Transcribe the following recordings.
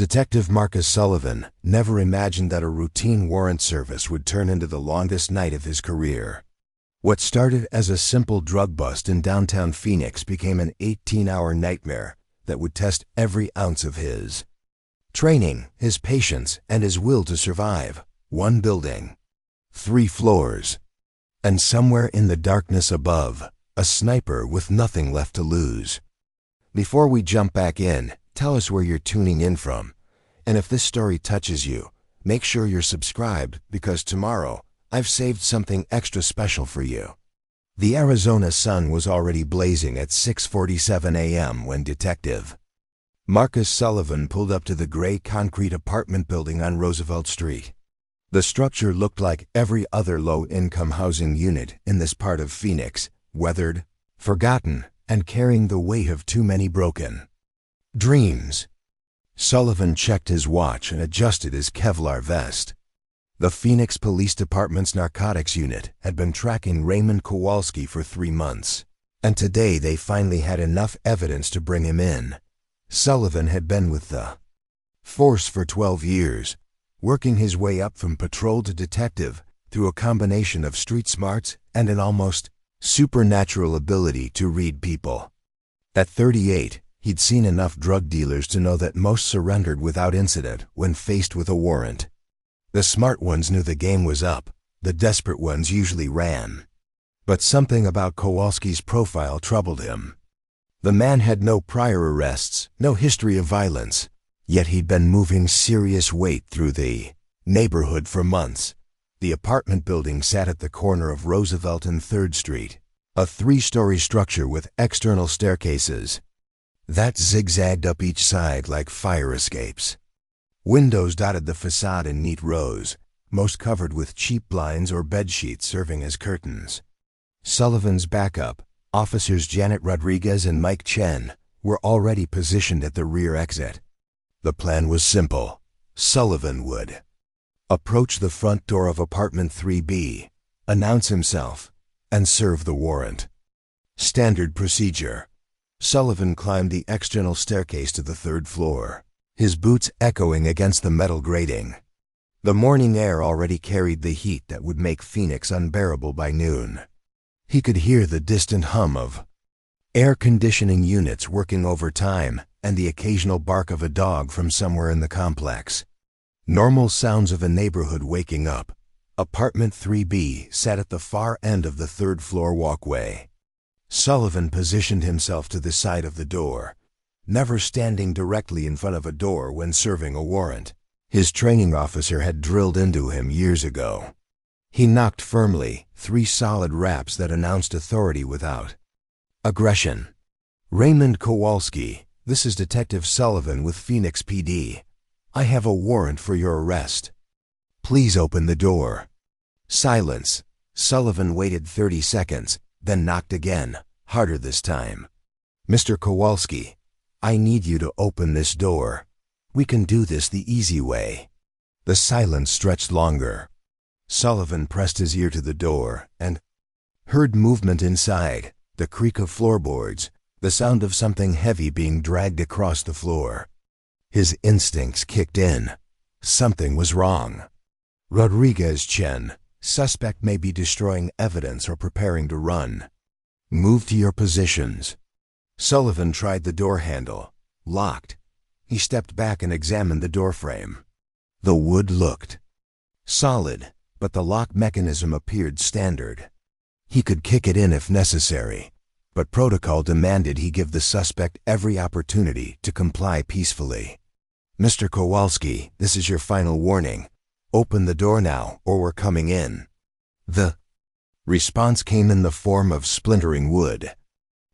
Detective Marcus Sullivan never imagined that a routine warrant service would turn into the longest night of his career. What started as a simple drug bust in downtown Phoenix became an 18-hour nightmare that would test every ounce of his training, his patience, and his will to survive. One building, 3 floors, and somewhere in the darkness above, a sniper with nothing left to lose. Before we jump back in, tell us where you're tuning in from, and if this story touches you, make sure you're subscribed because tomorrow I've saved something extra special for you. The Arizona sun was already blazing at 6:47 a.m. when Detective Marcus Sullivan pulled up to the gray concrete apartment building on Roosevelt Street. The structure looked like every other low-income housing unit in this part of Phoenix, weathered, forgotten, and carrying the weight of too many broken dreams. Sullivan checked his watch and adjusted his Kevlar vest. The Phoenix Police Department's narcotics unit had been tracking Raymond Kowalski for 3 months, and today they finally had enough evidence to bring him in. Sullivan had been with the force for 12 years, working his way up from patrol to detective through a combination of street smarts and an almost supernatural ability to read people. At 38, he'd seen enough drug dealers to know that most surrendered without incident when faced with a warrant. The smart ones knew the game was up, the desperate ones usually ran. But something about Kowalski's profile troubled him. The man had no prior arrests, no history of violence, yet he'd been moving serious weight through the neighborhood for months. The apartment building sat at the corner of Roosevelt and 3rd Street, a 3-story structure with external staircases that zigzagged up each side like fire escapes. Windows dotted the facade in neat rows, most covered with cheap blinds or bedsheets serving as curtains. Sullivan's backup, Officers Janet Rodriguez and Mike Chen, were already positioned at the rear exit. The plan was simple. Sullivan would approach the front door of apartment 3B, announce himself, and serve the warrant. Standard procedure. Sullivan climbed the external staircase to the 3rd floor, his boots echoing against the metal grating. The morning air already carried the heat that would make Phoenix unbearable by noon. He could hear the distant hum of air conditioning units working overtime and the occasional bark of a dog from somewhere in the complex. Normal sounds of a neighborhood waking up. Apartment 3B sat at the far end of the 3rd floor walkway. Sullivan positioned himself to the side of the door, never standing directly in front of a door when serving a warrant. His training officer had drilled into him years ago. He knocked firmly, 3 solid raps that announced authority without aggression. Raymond Kowalski, this is Detective Sullivan with Phoenix PD. I have a warrant for your arrest. Please open the door. Silence. Sullivan waited 30 seconds, then knocked again, harder this time. Mr. Kowalski, I need you to open this door. We can do this the easy way. The silence stretched longer. Sullivan pressed his ear to the door and heard movement inside, the creak of floorboards, the sound of something heavy being dragged across the floor. His instincts kicked in. Something was wrong. Rodriguez Chen, suspect may be destroying evidence or preparing to run. Move to your positions. Sullivan tried the door handle. Locked. He stepped back and examined the doorframe. The wood looked solid, but the lock mechanism appeared standard. He could kick it in if necessary, but protocol demanded he give the suspect every opportunity to comply peacefully. Mr. Kowalski, this is your final warning. Open the door now, or we're coming in. The response came in the form of splintering wood.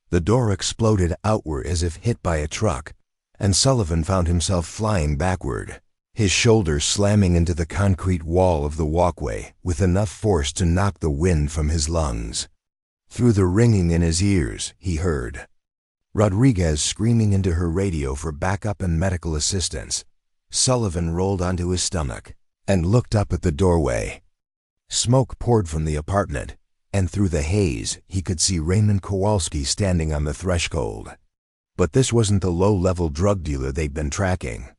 The door exploded outward as if hit by a truck, and Sullivan found himself flying backward, his shoulders slamming into the concrete wall of the walkway with enough force to knock the wind from his lungs. Through the ringing in his ears, he heard Rodriguez screaming into her radio for backup and medical assistance. Sullivan rolled onto his stomach and looked up at the doorway. Smoke poured from the apartment, and through the haze he could see Raymond Kowalski standing on the threshold. But this wasn't the low-level drug dealer they'd been tracking.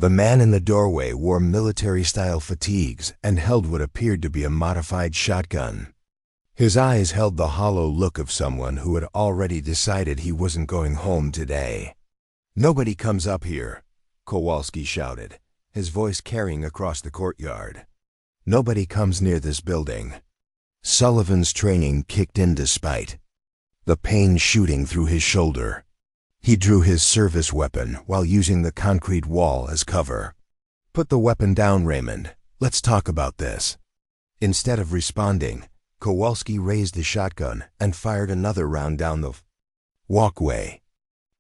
The man in the doorway wore military-style fatigues and held what appeared to be a modified shotgun. His eyes held the hollow look of someone who had already decided he wasn't going home today. "Nobody comes up here," Kowalski shouted, his voice carrying across the courtyard. "Nobody comes near this building." Sullivan's training kicked in despite the pain shooting through his shoulder. He drew his service weapon while using the concrete wall as cover. "Put the weapon down, Raymond. Let's talk about this." Instead of responding, Kowalski raised the shotgun and fired another round down the walkway.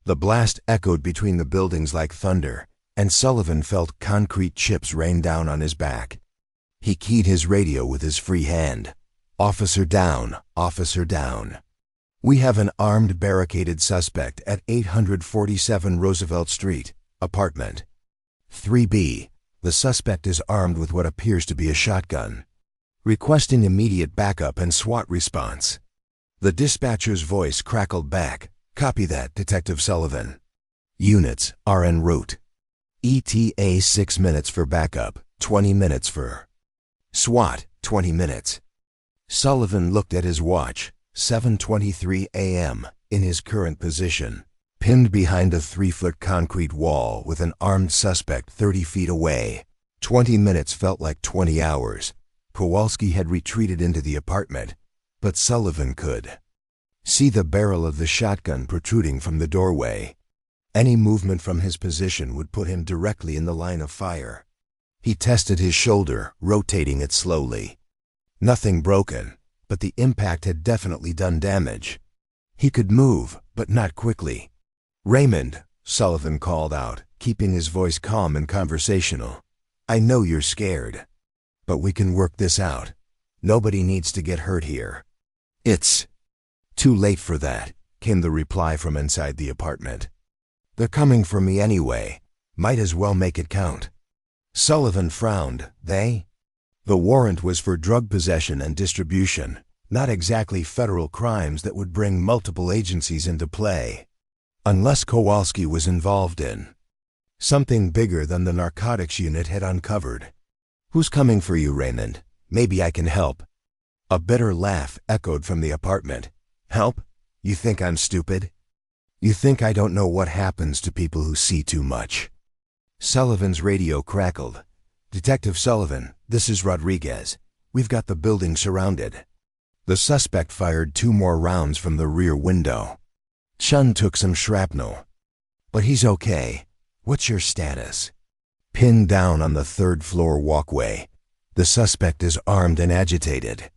The blast echoed between the buildings like thunder, and Sullivan felt concrete chips rain down on his back. He keyed his radio with his free hand. "Officer down, officer down. We have an armed barricaded suspect at 847 Roosevelt Street, apartment 3B. The suspect is armed with what appears to be a shotgun. Requesting immediate backup and SWAT response." The dispatcher's voice crackled back. "Copy that, Detective Sullivan. Units are en route. ETA 6 minutes for backup, 20 minutes for SWAT, 20 minutes. Sullivan looked at his watch. 7:23 a.m. in his current position, pinned behind a 3-foot concrete wall with an armed suspect 30 feet away. 20 minutes felt like 20 hours. Kowalski had retreated into the apartment, but Sullivan could see the barrel of the shotgun protruding from the doorway. Any movement from his position would put him directly in the line of fire. He tested his shoulder, rotating it slowly. Nothing broken, but the impact had definitely done damage. He could move, but not quickly. "Raymond," Sullivan called out, keeping his voice calm and conversational. "I know you're scared, but we can work this out. Nobody needs to get hurt here." "It's too late for that," came the reply from inside the apartment. "They're coming for me anyway. Might as well make it count." Sullivan frowned. "They?" The warrant was for drug possession and distribution, not exactly federal crimes that would bring multiple agencies into play. Unless Kowalski was involved in something bigger than the narcotics unit had uncovered. "Who's coming for you, Raymond? Maybe I can help." A bitter laugh echoed from the apartment. "Help? You think I'm stupid? You think I don't know what happens to people who see too much?" Sullivan's radio crackled. "Detective Sullivan, this is Rodriguez. We've got the building surrounded." The suspect fired 2 more rounds from the rear window. "Chun took some shrapnel, but he's okay. What's your status?" Pinned down on the 3rd-floor walkway. "The suspect is armed and agitated."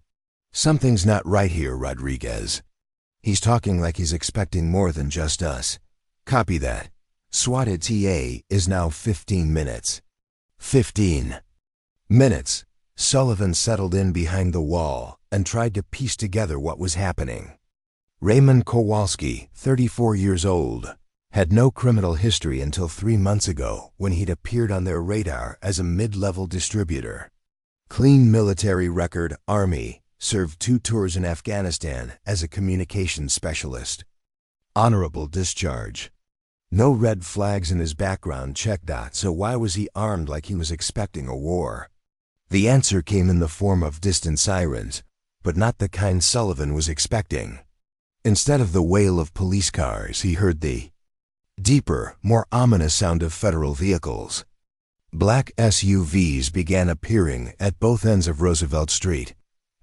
"Something's not right here, Rodriguez. He's talking like he's expecting more than just us." "Copy that. SWAT ETA is now 15 minutes. 15 minutes. Sullivan settled in behind the wall and tried to piece together what was happening. Raymond Kowalski, 34 years old, had no criminal history until 3 months ago when he'd appeared on their radar as a mid-level distributor. Clean military record, Army, served 2 tours in Afghanistan as a communications specialist. Honorable discharge. No red flags in his background check. So why was he armed like he was expecting a war? The answer came in the form of distant sirens, but not the kind Sullivan was expecting. Instead of the wail of police cars, he heard the deeper, more ominous sound of federal vehicles. Black SUVs began appearing at both ends of Roosevelt Street,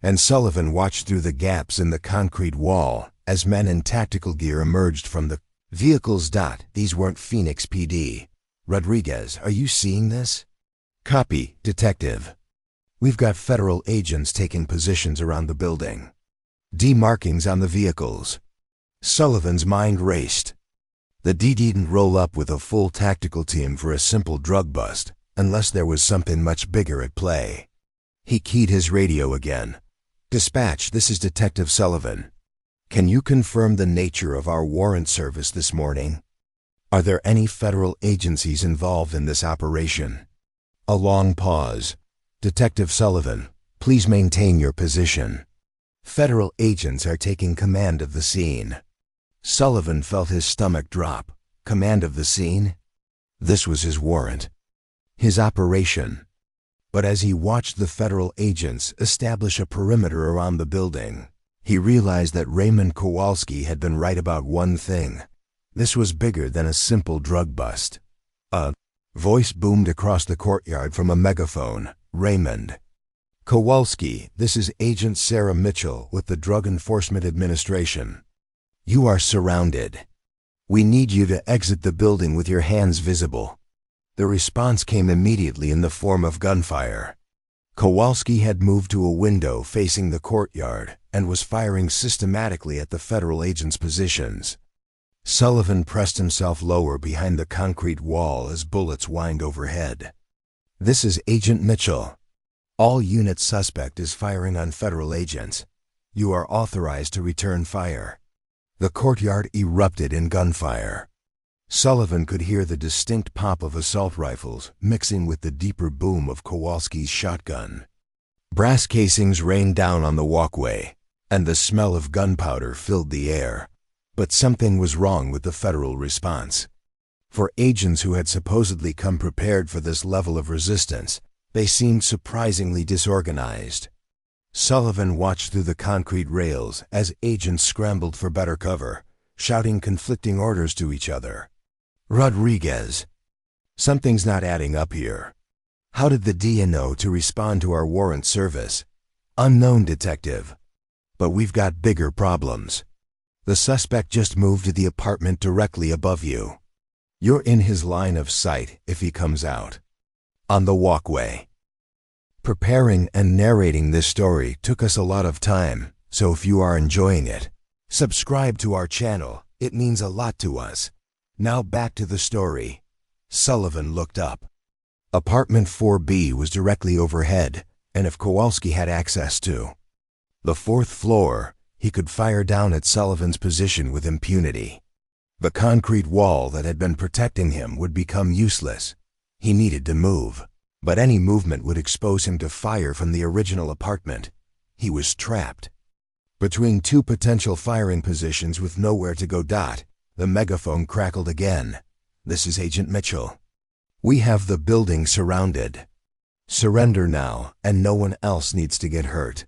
and Sullivan watched through the gaps in the concrete wall as men in tactical gear emerged from the vehicles. These weren't Phoenix PD. "Rodriguez, are you seeing this?" "Copy, Detective. We've got federal agents taking positions around the building. D markings on the vehicles." Sullivan's mind raced. The D didn't roll up with a full tactical team for a simple drug bust, unless there was something much bigger at play. He keyed his radio again. "Dispatch, this is Detective Sullivan. Can you confirm the nature of our warrant service this morning? Are there any federal agencies involved in this operation?" A long pause. "Detective Sullivan, please maintain your position. Federal agents are taking command of the scene." Sullivan felt his stomach drop. Command of the scene? This was his warrant. his operation. But as he watched the federal agents establish a perimeter around the building, he realized that Raymond Kowalski had been right about one thing. This was bigger than a simple drug bust. A voice boomed across the courtyard from a megaphone. "Raymond Kowalski, this is Agent Sarah Mitchell with the Drug Enforcement Administration. You are surrounded. We need you to exit the building with your hands visible." The response came immediately in the form of gunfire. Kowalski had moved to a window facing the courtyard and was firing systematically at the federal agents' positions. Sullivan pressed himself lower behind the concrete wall as bullets whined overhead. "This is Agent Mitchell. All unit suspect is firing on federal agents. You are authorized to return fire." The courtyard erupted in gunfire. Sullivan could hear the distinct pop of assault rifles mixing with the deeper boom of Kowalski's shotgun. Brass casings rained down on the walkway, and the smell of gunpowder filled the air. But something was wrong with the federal response. For agents who had supposedly come prepared for this level of resistance, they seemed surprisingly disorganized. Sullivan watched through the concrete rails as agents scrambled for better cover, shouting conflicting orders to each other. "Rodriguez, something's not adding up here. How did the DA know to respond to our warrant service?" "Unknown, detective. But we've got bigger problems. The suspect just moved to the apartment directly above you. You're in his line of sight if he comes out." On the walkway. Preparing and narrating this story took us a lot of time, so if you are enjoying it, subscribe to our channel. It means a lot to us. Now back to the story. Sullivan looked up. Apartment 4B was directly overhead, and if Kowalski had access to the fourth floor, he could fire down at Sullivan's position with impunity. The concrete wall that had been protecting him would become useless. He needed to move, but any movement would expose him to fire from the original apartment. He was trapped between two potential firing positions with nowhere to go. The megaphone crackled again. "This is Agent Mitchell. We have the building surrounded. Surrender now, and no one else needs to get hurt."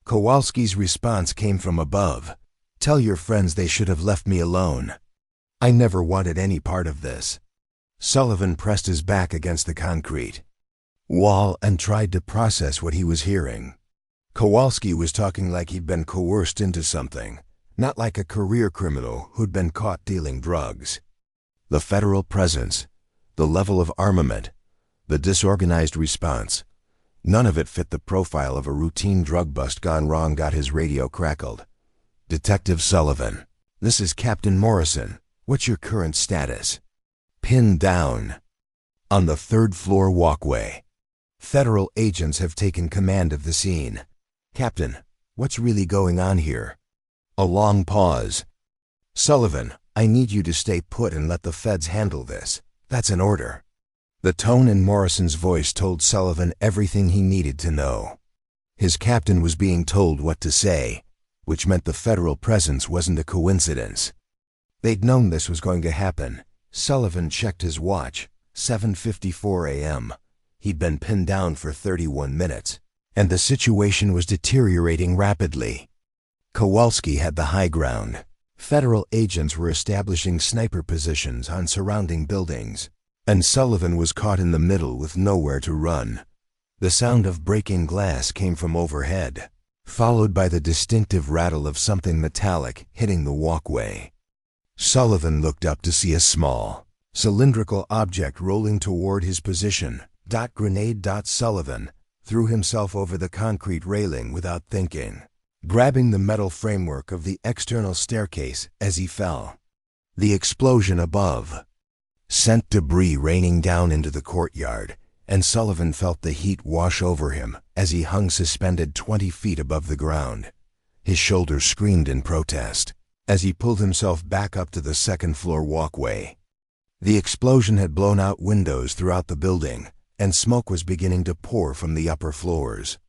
Kowalski's response came from above. "Tell your friends they should have left me alone. I never wanted any part of this." Sullivan pressed his back against the concrete wall and tried to process what he was hearing. Kowalski was talking like he'd been coerced into something, not like a career criminal who'd been caught dealing drugs. The federal presence, the level of armament, the disorganized response, none of it fit the profile of a routine drug bust gone wrong. His radio crackled. "Detective Sullivan, this is Captain Morrison. What's your current status?" "Pinned down on the third-floor walkway. Federal agents have taken command of the scene." "Captain, what's really going on here?" A long pause. "Sullivan, I need you to stay put and let the feds handle this. That's an order." The tone in Morrison's voice told Sullivan everything he needed to know. His captain was being told what to say, which meant the federal presence wasn't a coincidence. They'd known this was going to happen. Sullivan checked his watch. 7:54 a.m. He'd been pinned down for 31 minutes, and the situation was deteriorating rapidly. Kowalski had the high ground. Federal agents were establishing sniper positions on surrounding buildings, and Sullivan was caught in the middle with nowhere to run. The sound of breaking glass came from overhead, followed by the distinctive rattle of something metallic hitting the walkway. Sullivan looked up to see a small, cylindrical object rolling toward his position. Grenade. Sullivan threw himself over the concrete railing without thinking, grabbing the metal framework of the external staircase as he fell. The explosion above sent debris raining down into the courtyard, and Sullivan felt the heat wash over him as he hung suspended 20 feet above the ground. His shoulders screamed in protest as he pulled himself back up to the second-floor walkway. The explosion had blown out windows throughout the building, and smoke was beginning to pour from the upper floors.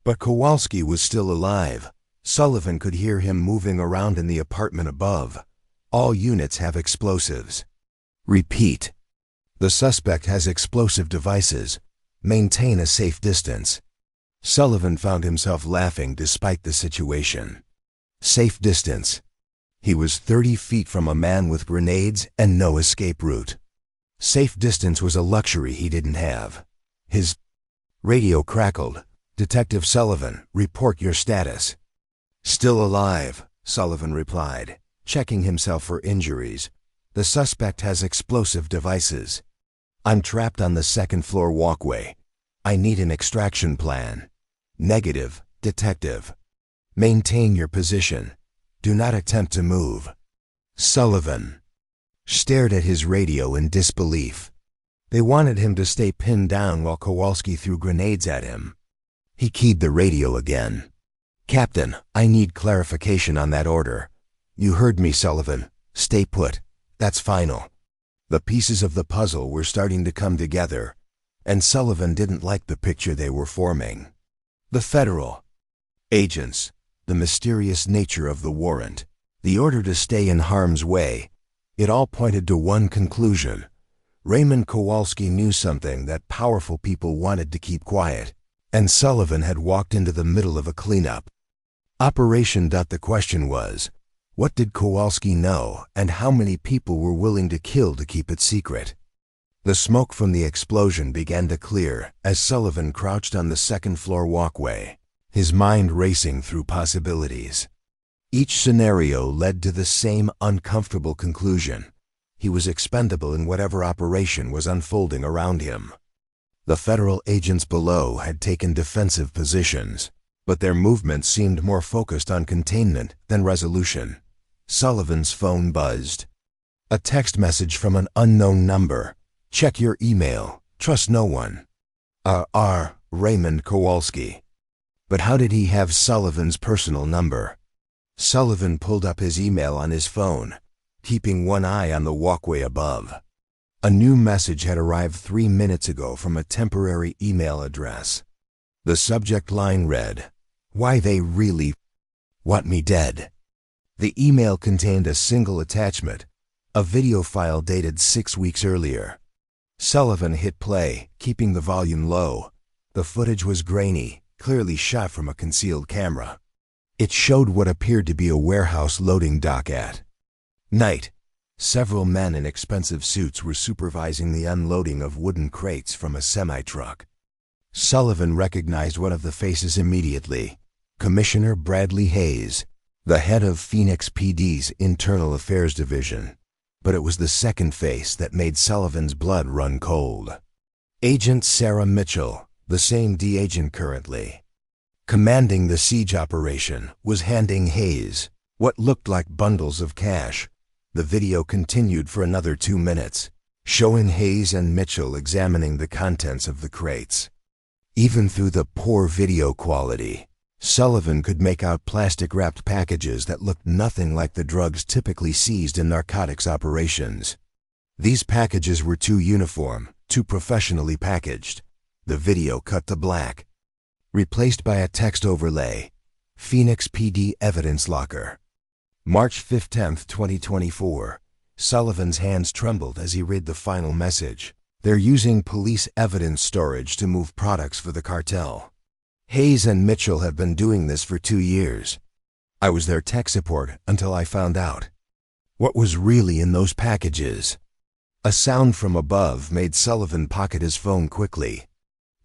But Kowalski was still alive. Sullivan could hear him moving around in the apartment above. "All units have explosives. Repeat, The suspect has explosive devices. Maintain a safe distance. Sullivan found himself laughing despite the situation. Safe distance. He was 30 feet from a man with grenades and no escape route. Safe distance was a luxury he didn't have. His radio crackled. "Detective Sullivan, report your status." "Still alive," Sullivan replied, checking himself for injuries. "The suspect has explosive devices. I'm trapped on the second-floor walkway. I need an extraction plan." "Negative, detective. Maintain your position. Do not attempt to move." Sullivan stared at his radio in disbelief. They wanted him to stay pinned down while Kowalski threw grenades at him. He keyed the radio again. "Captain, I need clarification on that order." "You heard me, Sullivan. Stay put. That's final." The pieces of the puzzle were starting to come together, and Sullivan didn't like the picture they were forming. The federal agents, the mysterious nature of the warrant, the order to stay in harm's way, it all pointed to one conclusion. Raymond Kowalski knew something that powerful people wanted to keep quiet, and Sullivan had walked into the middle of a cleanup. The question was, what did Kowalski know, and how many people were willing to kill to keep it secret? The smoke from the explosion began to clear as Sullivan crouched on the second-floor walkway, his mind racing through possibilities. Each scenario led to the same uncomfortable conclusion. He was expendable in whatever operation was unfolding around him. The federal agents below had taken defensive positions, but their movements seemed more focused on containment than resolution. Sullivan's phone buzzed. A text message from an unknown number. "Check your email. Trust no one." Raymond Kowalski. But how did he have Sullivan's personal number? Sullivan pulled up his email on his phone, keeping one eye on the walkway above. A new message had arrived 3 minutes ago from a temporary email address. The subject line read, "Why they really want me dead." The email contained a single attachment, a video file dated 6 weeks earlier. Sullivan hit play, keeping the volume low. The footage was grainy, clearly shot from a concealed camera. It showed what appeared to be a warehouse loading dock at night. Several men in expensive suits were supervising the unloading of wooden crates from a semi-truck. Sullivan recognized one of the faces immediately, Commissioner Bradley Hayes, the head of Phoenix PD's Internal Affairs Division. But it was the second face that made Sullivan's blood run cold. Agent Sarah Mitchell, the same D agent currently commanding the siege operation, was handing Hayes what looked like bundles of cash. The video continued for another 2 minutes, showing Hayes and Mitchell examining the contents of the crates. Even through the poor video quality, Sullivan could make out plastic-wrapped packages that looked nothing like the drugs typically seized in narcotics operations. These packages were too uniform, too professionally packaged. The video cut to black, replaced by a text overlay, Phoenix PD Evidence Locker. March 15, 2024. Sullivan's hands trembled as he read the final message. "They're using police evidence storage to move products for the cartel. Hayes and Mitchell have been doing this for 2 years. I was their tech support until I found out what was really in those packages." A sound from above made Sullivan pocket his phone quickly.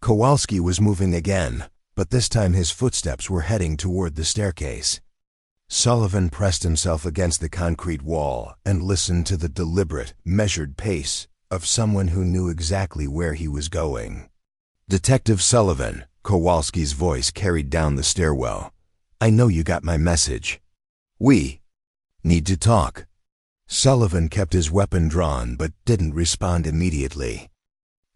Kowalski was moving again, but this time his footsteps were heading toward the staircase. Sullivan pressed himself against the concrete wall and listened to the deliberate, measured pace of someone who knew exactly where he was going. "Detective Sullivan," Kowalski's voice carried down the stairwell. "I know you got my message. We need to talk." Sullivan kept his weapon drawn but didn't respond immediately.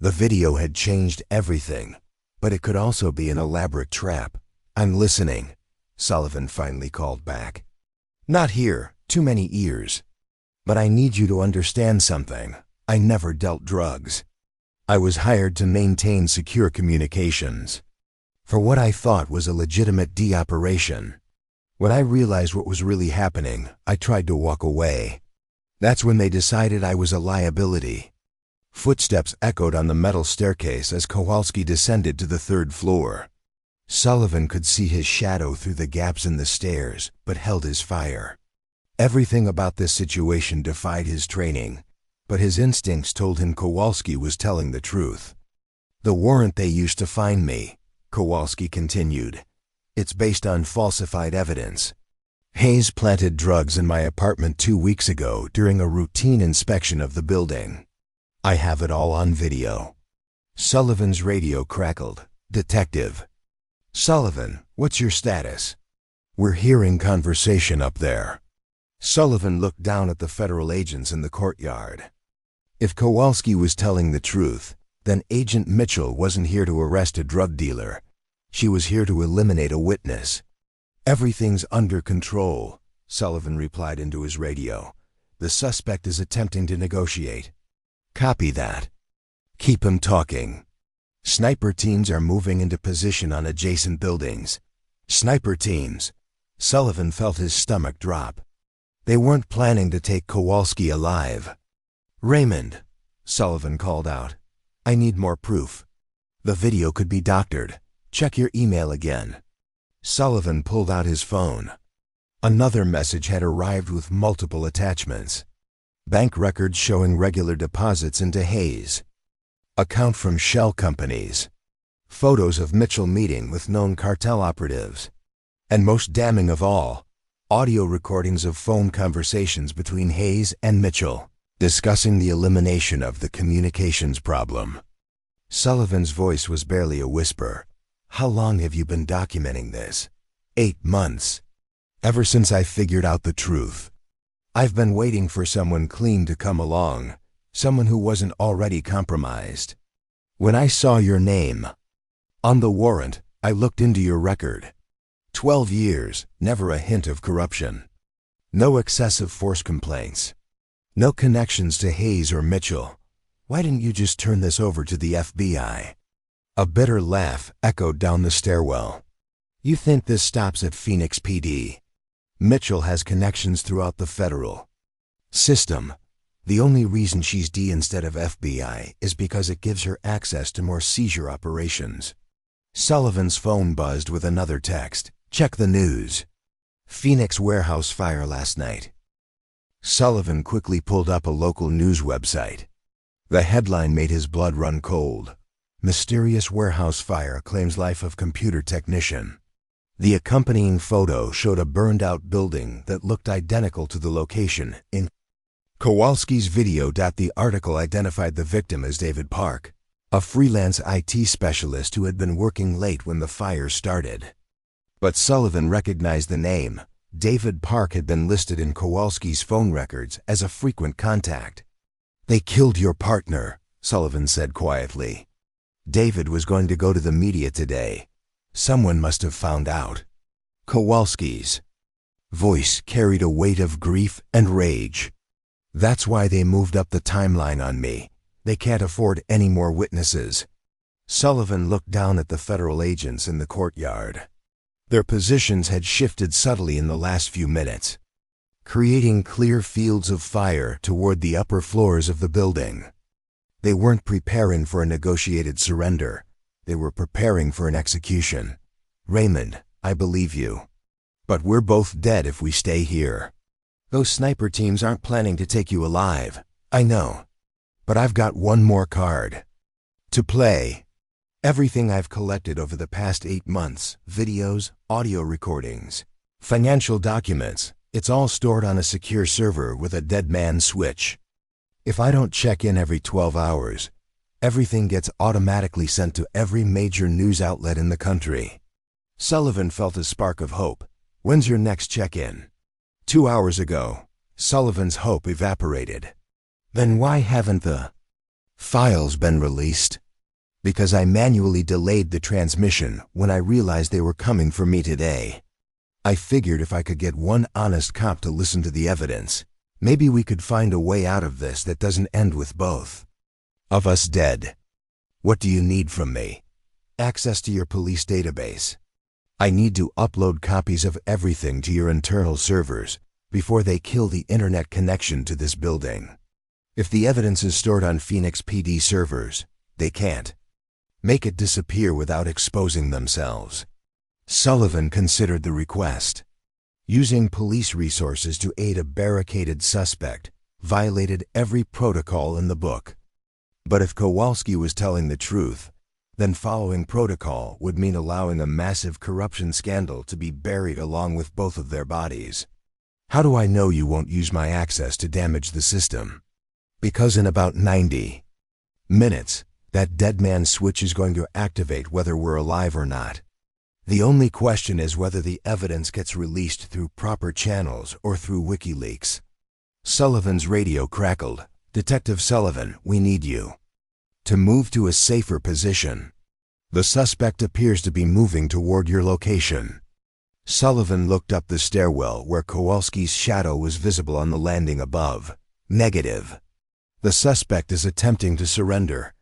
The video had changed everything, but it could also be an elaborate trap. "I'm listening," Sullivan finally called back. "Not here, too many ears. But I need you to understand something. I never dealt drugs. I was hired to maintain secure communications for what I thought was a legitimate operation. When I realized what was really happening, I tried to walk away. That's when they decided I was a liability. Footsteps echoed on the metal staircase as Kowalski descended to the third floor. Sullivan could see his shadow through the gaps in the stairs, but held his fire. Everything about this situation defied his training, but his instincts told him Kowalski was telling the truth. "The warrant they used to find me," Kowalski continued. "It's based on falsified evidence. Hayes planted drugs in my apartment 2 weeks ago during a routine inspection of the building. I have it all on video." Sullivan's radio crackled. "Detective." "Sullivan, what's your status?" "We're hearing conversation up there." Sullivan looked down at the federal agents in the courtyard. If Kowalski was telling the truth, then Agent Mitchell wasn't here to arrest a drug dealer. She was here to eliminate a witness. "Everything's under control," Sullivan replied into his radio. "The suspect is attempting to negotiate." "Copy that. Keep him talking." "Sniper teams are moving into position on adjacent buildings." "Sniper teams." Sullivan felt his stomach drop. They weren't planning to take Kowalski alive. "Raymond," Sullivan called out, "I need more proof. The video could be doctored. Check your email again." Sullivan pulled out his phone. Another message had arrived with multiple attachments. Bank records showing regular deposits into Hayes. Account from shell companies. Photos of Mitchell meeting with known cartel operatives. And most damning of all, audio recordings of phone conversations between Hayes and Mitchell, discussing the elimination of the communications problem. Sullivan's voice was barely a whisper. "How long have you been documenting this?" 8 months. Ever since I figured out the truth. I've been waiting for someone clean to come along, someone who wasn't already compromised. When I saw your name on the warrant, I looked into your record. 12 years, never a hint of corruption. No excessive force complaints. No connections to Hayes or Mitchell. Why didn't you just turn this over to the FBI? A bitter laugh echoed down the stairwell. You think this stops at Phoenix PD? Mitchell has connections throughout the federal system. The only reason she's D instead of FBI is because it gives her access to more seizure operations. Sullivan's phone buzzed with another text. Check the news. Phoenix warehouse fire last night. Sullivan quickly pulled up a local news website. The headline made his blood run cold. Mysterious warehouse fire claims life of computer technician. The accompanying photo showed a burned-out building that looked identical to the location in Kowalski's video. The article identified the victim as David Park, a freelance IT specialist who had been working late when the fire started. But Sullivan recognized the name. David Park had been listed in Kowalski's phone records as a frequent contact. They killed your partner, Sullivan said quietly. David was going to go to the media today. Someone must have found out. Kowalski's voice carried a weight of grief and rage. That's why they moved up the timeline on me. They can't afford any more witnesses. Sullivan looked down at the federal agents in the courtyard. Their positions had shifted subtly in the last few minutes, creating clear fields of fire toward the upper floors of the building. They weren't preparing for a negotiated surrender. They were preparing for an execution. Raymond, I believe you. But we're both dead if we stay here. Those sniper teams aren't planning to take you alive. I know. But I've got one more card to play. Everything I've collected over the past 8 months, videos, audio recordings, financial documents, it's all stored on a secure server with a dead man switch. If I don't check in every 12 hours, everything gets automatically sent to every major news outlet in the country. Sullivan felt a spark of hope. When's your next check-in? 2 hours ago. Sullivan's hope evaporated. Then why haven't the files been released? Because I manually delayed the transmission when I realized they were coming for me today. I figured if I could get one honest cop to listen to the evidence, maybe we could find a way out of this that doesn't end with both of us dead. What do you need from me? Access to your police database. I need to upload copies of everything to your internal servers before they kill the internet connection to this building. If the evidence is stored on Phoenix PD servers, they can't make it disappear without exposing themselves. Sullivan considered the request. Using police resources to aid a barricaded suspect violated every protocol in the book. But if Kowalski was telling the truth, then following protocol would mean allowing a massive corruption scandal to be buried along with both of their bodies. How do I know you won't use my access to damage the system? Because in about 90 minutes, that dead man switch is going to activate whether we're alive or not. The only question is whether the evidence gets released through proper channels or through WikiLeaks. Sullivan's radio crackled. Detective Sullivan, we need you to move to a safer position. The suspect appears to be moving toward your location. Sullivan looked up the stairwell where Kowalski's shadow was visible on the landing above. Negative. The suspect is attempting to surrender.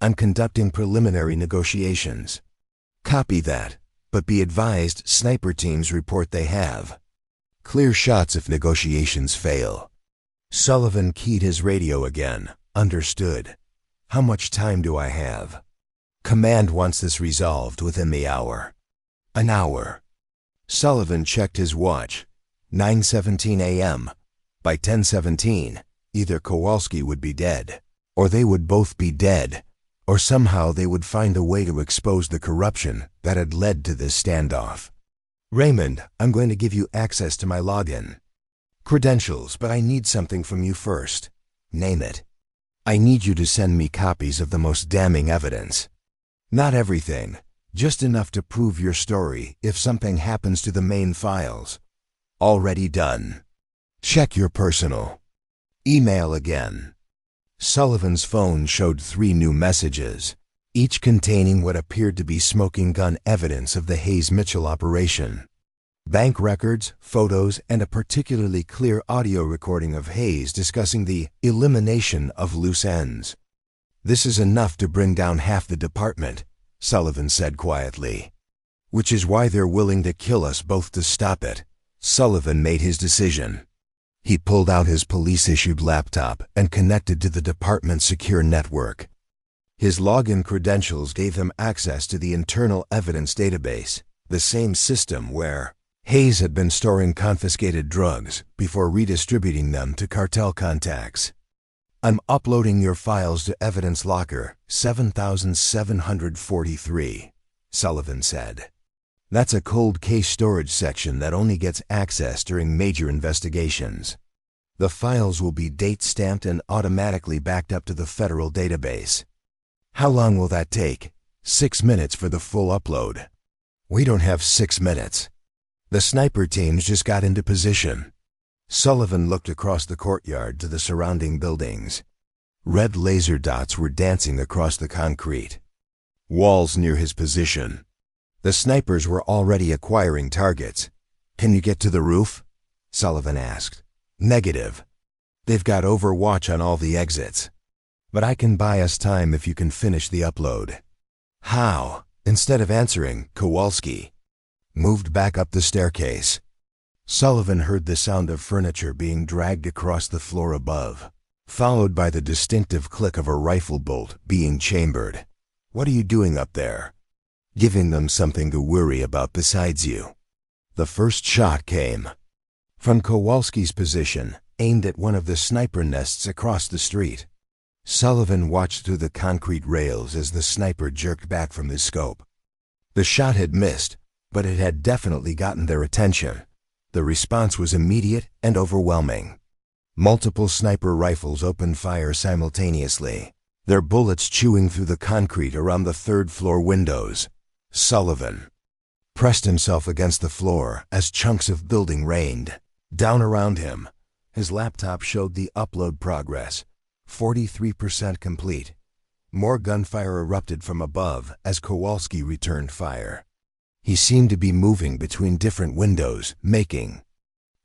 I'm conducting preliminary negotiations. Copy that, but be advised sniper teams report they have clear shots if negotiations fail. Sullivan keyed his radio again. Understood. How much time do I have? Command wants this resolved within the hour. An hour. Sullivan checked his watch. 9:17 a.m. By 10:17, either Kowalski would be dead, or they would both be dead, or somehow they would find a way to expose the corruption that had led to this standoff. Raymond, I'm going to give you access to my login credentials, but I need something from you first. Name it. I need you to send me copies of the most damning evidence. Not everything, just enough to prove your story if something happens to the main files. Already done. Check your personal email again. Sullivan's phone showed 3 new messages, each containing what appeared to be smoking gun evidence of the Hayes Mitchell operation. Bank records, photos, and a particularly clear audio recording of Hayes discussing the elimination of loose ends. This is enough to bring down half the department, Sullivan said quietly. Which is why they're willing to kill us both to stop it. Sullivan made his decision. He pulled out his police-issued laptop and connected to the department's secure network. His login credentials gave him access to the internal evidence database, the same system where Hayes had been storing confiscated drugs before redistributing them to cartel contacts. I'm uploading your files to Evidence Locker 7743, Sullivan said. That's a cold case storage section that only gets access during major investigations. The files will be date-stamped and automatically backed up to the federal database. How long will that take? 6 minutes for the full upload. We don't have 6 minutes. The sniper teams just got into position. Sullivan looked across the courtyard to the surrounding buildings. Red laser dots were dancing across the concrete walls near his position. The snipers were already acquiring targets. Can you get to the roof? Sullivan asked. Negative. They've got overwatch on all the exits. But I can buy us time if you can finish the upload. How? Instead of answering, Kowalski moved back up the staircase. Sullivan heard the sound of furniture being dragged across the floor above, followed by the distinctive click of a rifle bolt being chambered. What are you doing up there? Giving them something to worry about besides you. The first shot came from Kowalski's position, aimed at one of the sniper nests across the street. Sullivan watched through the concrete rails as the sniper jerked back from his scope. The shot had missed, but it had definitely gotten their attention. The response was immediate and overwhelming. Multiple sniper rifles opened fire simultaneously, their bullets chewing through the concrete around the third-floor windows. Sullivan pressed himself against the floor as chunks of building rained down around him. His laptop showed the upload progress, 43% complete. More gunfire erupted from above as Kowalski returned fire. He seemed to be moving between different windows, making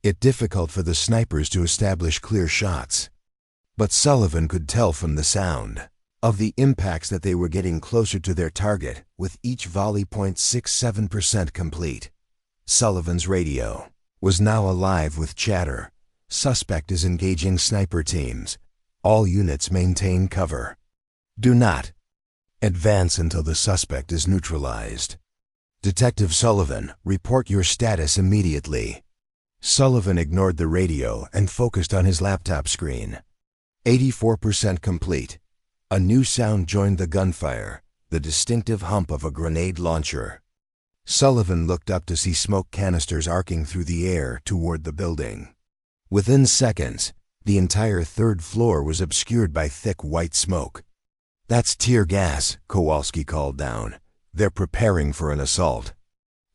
it difficult for the snipers to establish clear shots. But Sullivan could tell from the sound of the impacts that they were getting closer to their target, with each volley 0.67% complete. Sullivan's radio was now alive with chatter. Suspect is engaging sniper teams. All units maintain cover. Do not advance until the suspect is neutralized. Detective Sullivan, report your status immediately. Sullivan ignored the radio and focused on his laptop screen. 84% complete. A new sound joined the gunfire, the distinctive hump of a grenade launcher. Sullivan looked up to see smoke canisters arcing through the air toward the building. Within seconds, the entire third floor was obscured by thick white smoke. That's tear gas, Kowalski called down. They're preparing for an assault.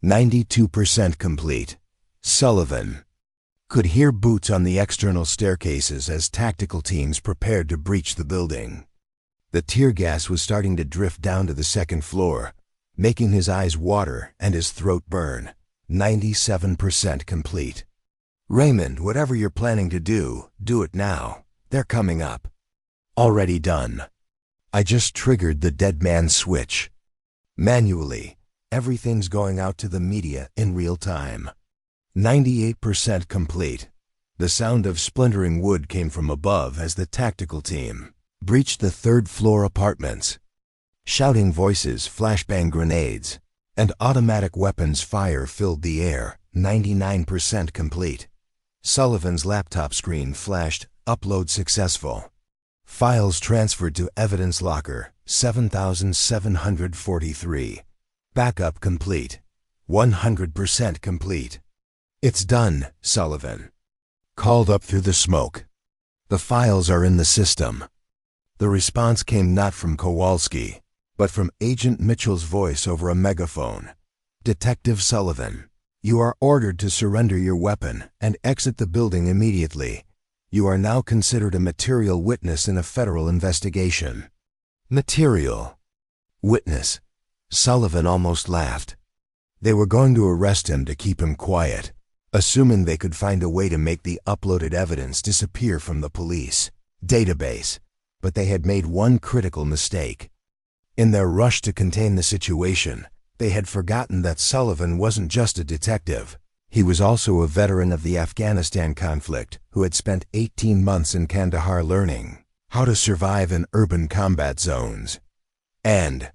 92% complete. Sullivan could hear boots on the external staircases as tactical teams prepared to breach the building. The tear gas was starting to drift down to the second floor, making his eyes water and his throat burn. 97% complete. Raymond, whatever you're planning to do it now. They're coming up. Already done. I just triggered the dead man switch. Manually, everything's going out to the media in real time. 98% complete. The sound of splintering wood came from above as the tactical team breached the third floor apartments. Shouting voices, flashbang grenades, and automatic weapons fire filled the air. 99% complete. Sullivan's laptop screen flashed, upload successful. Files transferred to evidence locker, 7,743. Backup complete. 100% complete. It's done, Sullivan called up through the smoke. The files are in the system. The response came not from Kowalski, but from Agent Mitchell's voice over a megaphone. Detective Sullivan, you are ordered to surrender your weapon and exit the building immediately. You are now considered a material witness in a federal investigation. Material witness. Sullivan almost laughed. They were going to arrest him to keep him quiet, assuming they could find a way to make the uploaded evidence disappear from the police database. But they had made one critical mistake. In their rush to contain the situation, they had forgotten that Sullivan wasn't just a detective. He was also a veteran of the Afghanistan conflict who had spent 18 months in Kandahar learning how to survive in urban combat zones. And,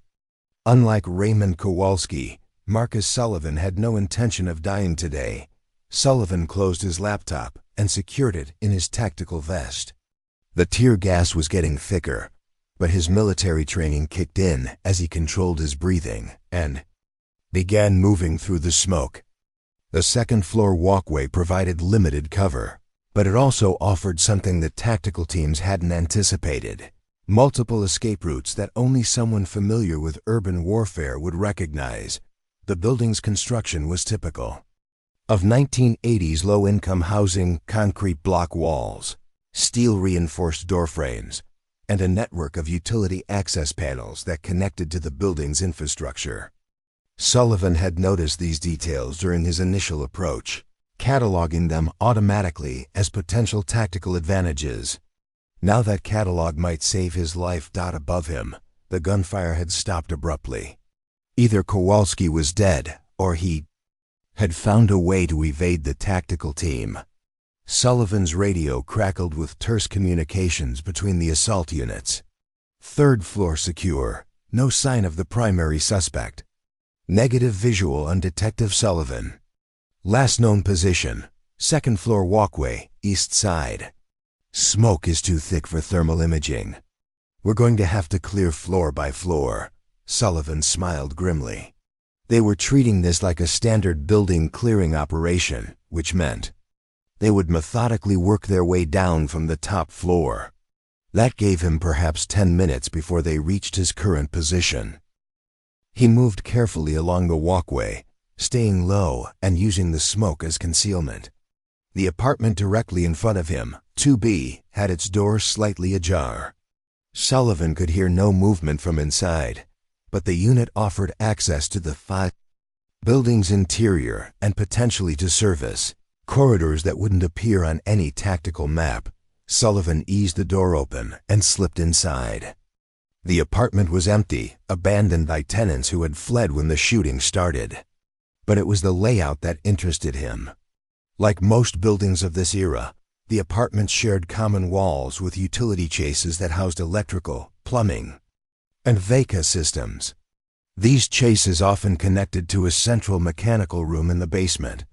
unlike Raymond Kowalski, Marcus Sullivan had no intention of dying today. Sullivan closed his laptop and secured it in his tactical vest. The tear gas was getting thicker, but his military training kicked in as he controlled his breathing and began moving through the smoke. The second-floor walkway provided limited cover, but it also offered something that tactical teams hadn't anticipated: multiple escape routes that only someone familiar with urban warfare would recognize. The building's construction was typical of 1980s low-income housing: concrete block walls, steel-reinforced door frames, and a network of utility access panels that connected to the building's infrastructure. Sullivan had noticed these details during his initial approach, cataloging them automatically as potential tactical advantages. Now that catalog might save his life. Above him, the gunfire had stopped abruptly. Either Kowalski was dead, or he had found a way to evade the tactical team. Sullivan's radio crackled with terse communications between the assault units. Third floor secure. No sign of the primary suspect. Negative visual on Detective Sullivan. Last known position: second floor walkway, east side. Smoke is too thick for thermal imaging. We're going to have to clear floor by floor. Sullivan smiled grimly. They were treating this like a standard building clearing operation, which meant they would methodically work their way down from the top floor. That gave him perhaps 10 minutes before they reached his current position. He moved carefully along the walkway, staying low and using the smoke as concealment. The apartment directly in front of him, 2B, had its door slightly ajar. Sullivan could hear no movement from inside, but the unit offered access to the 5 building's interior and potentially to service corridors that wouldn't appear on any tactical map. Sullivan eased the door open and slipped inside. The apartment was empty, abandoned by tenants who had fled when the shooting started. But it was the layout that interested him. Like most buildings of this era, The apartments shared common walls with utility chases that housed electrical, plumbing, and VECA systems. These chases often connected to a central mechanical room in the basement.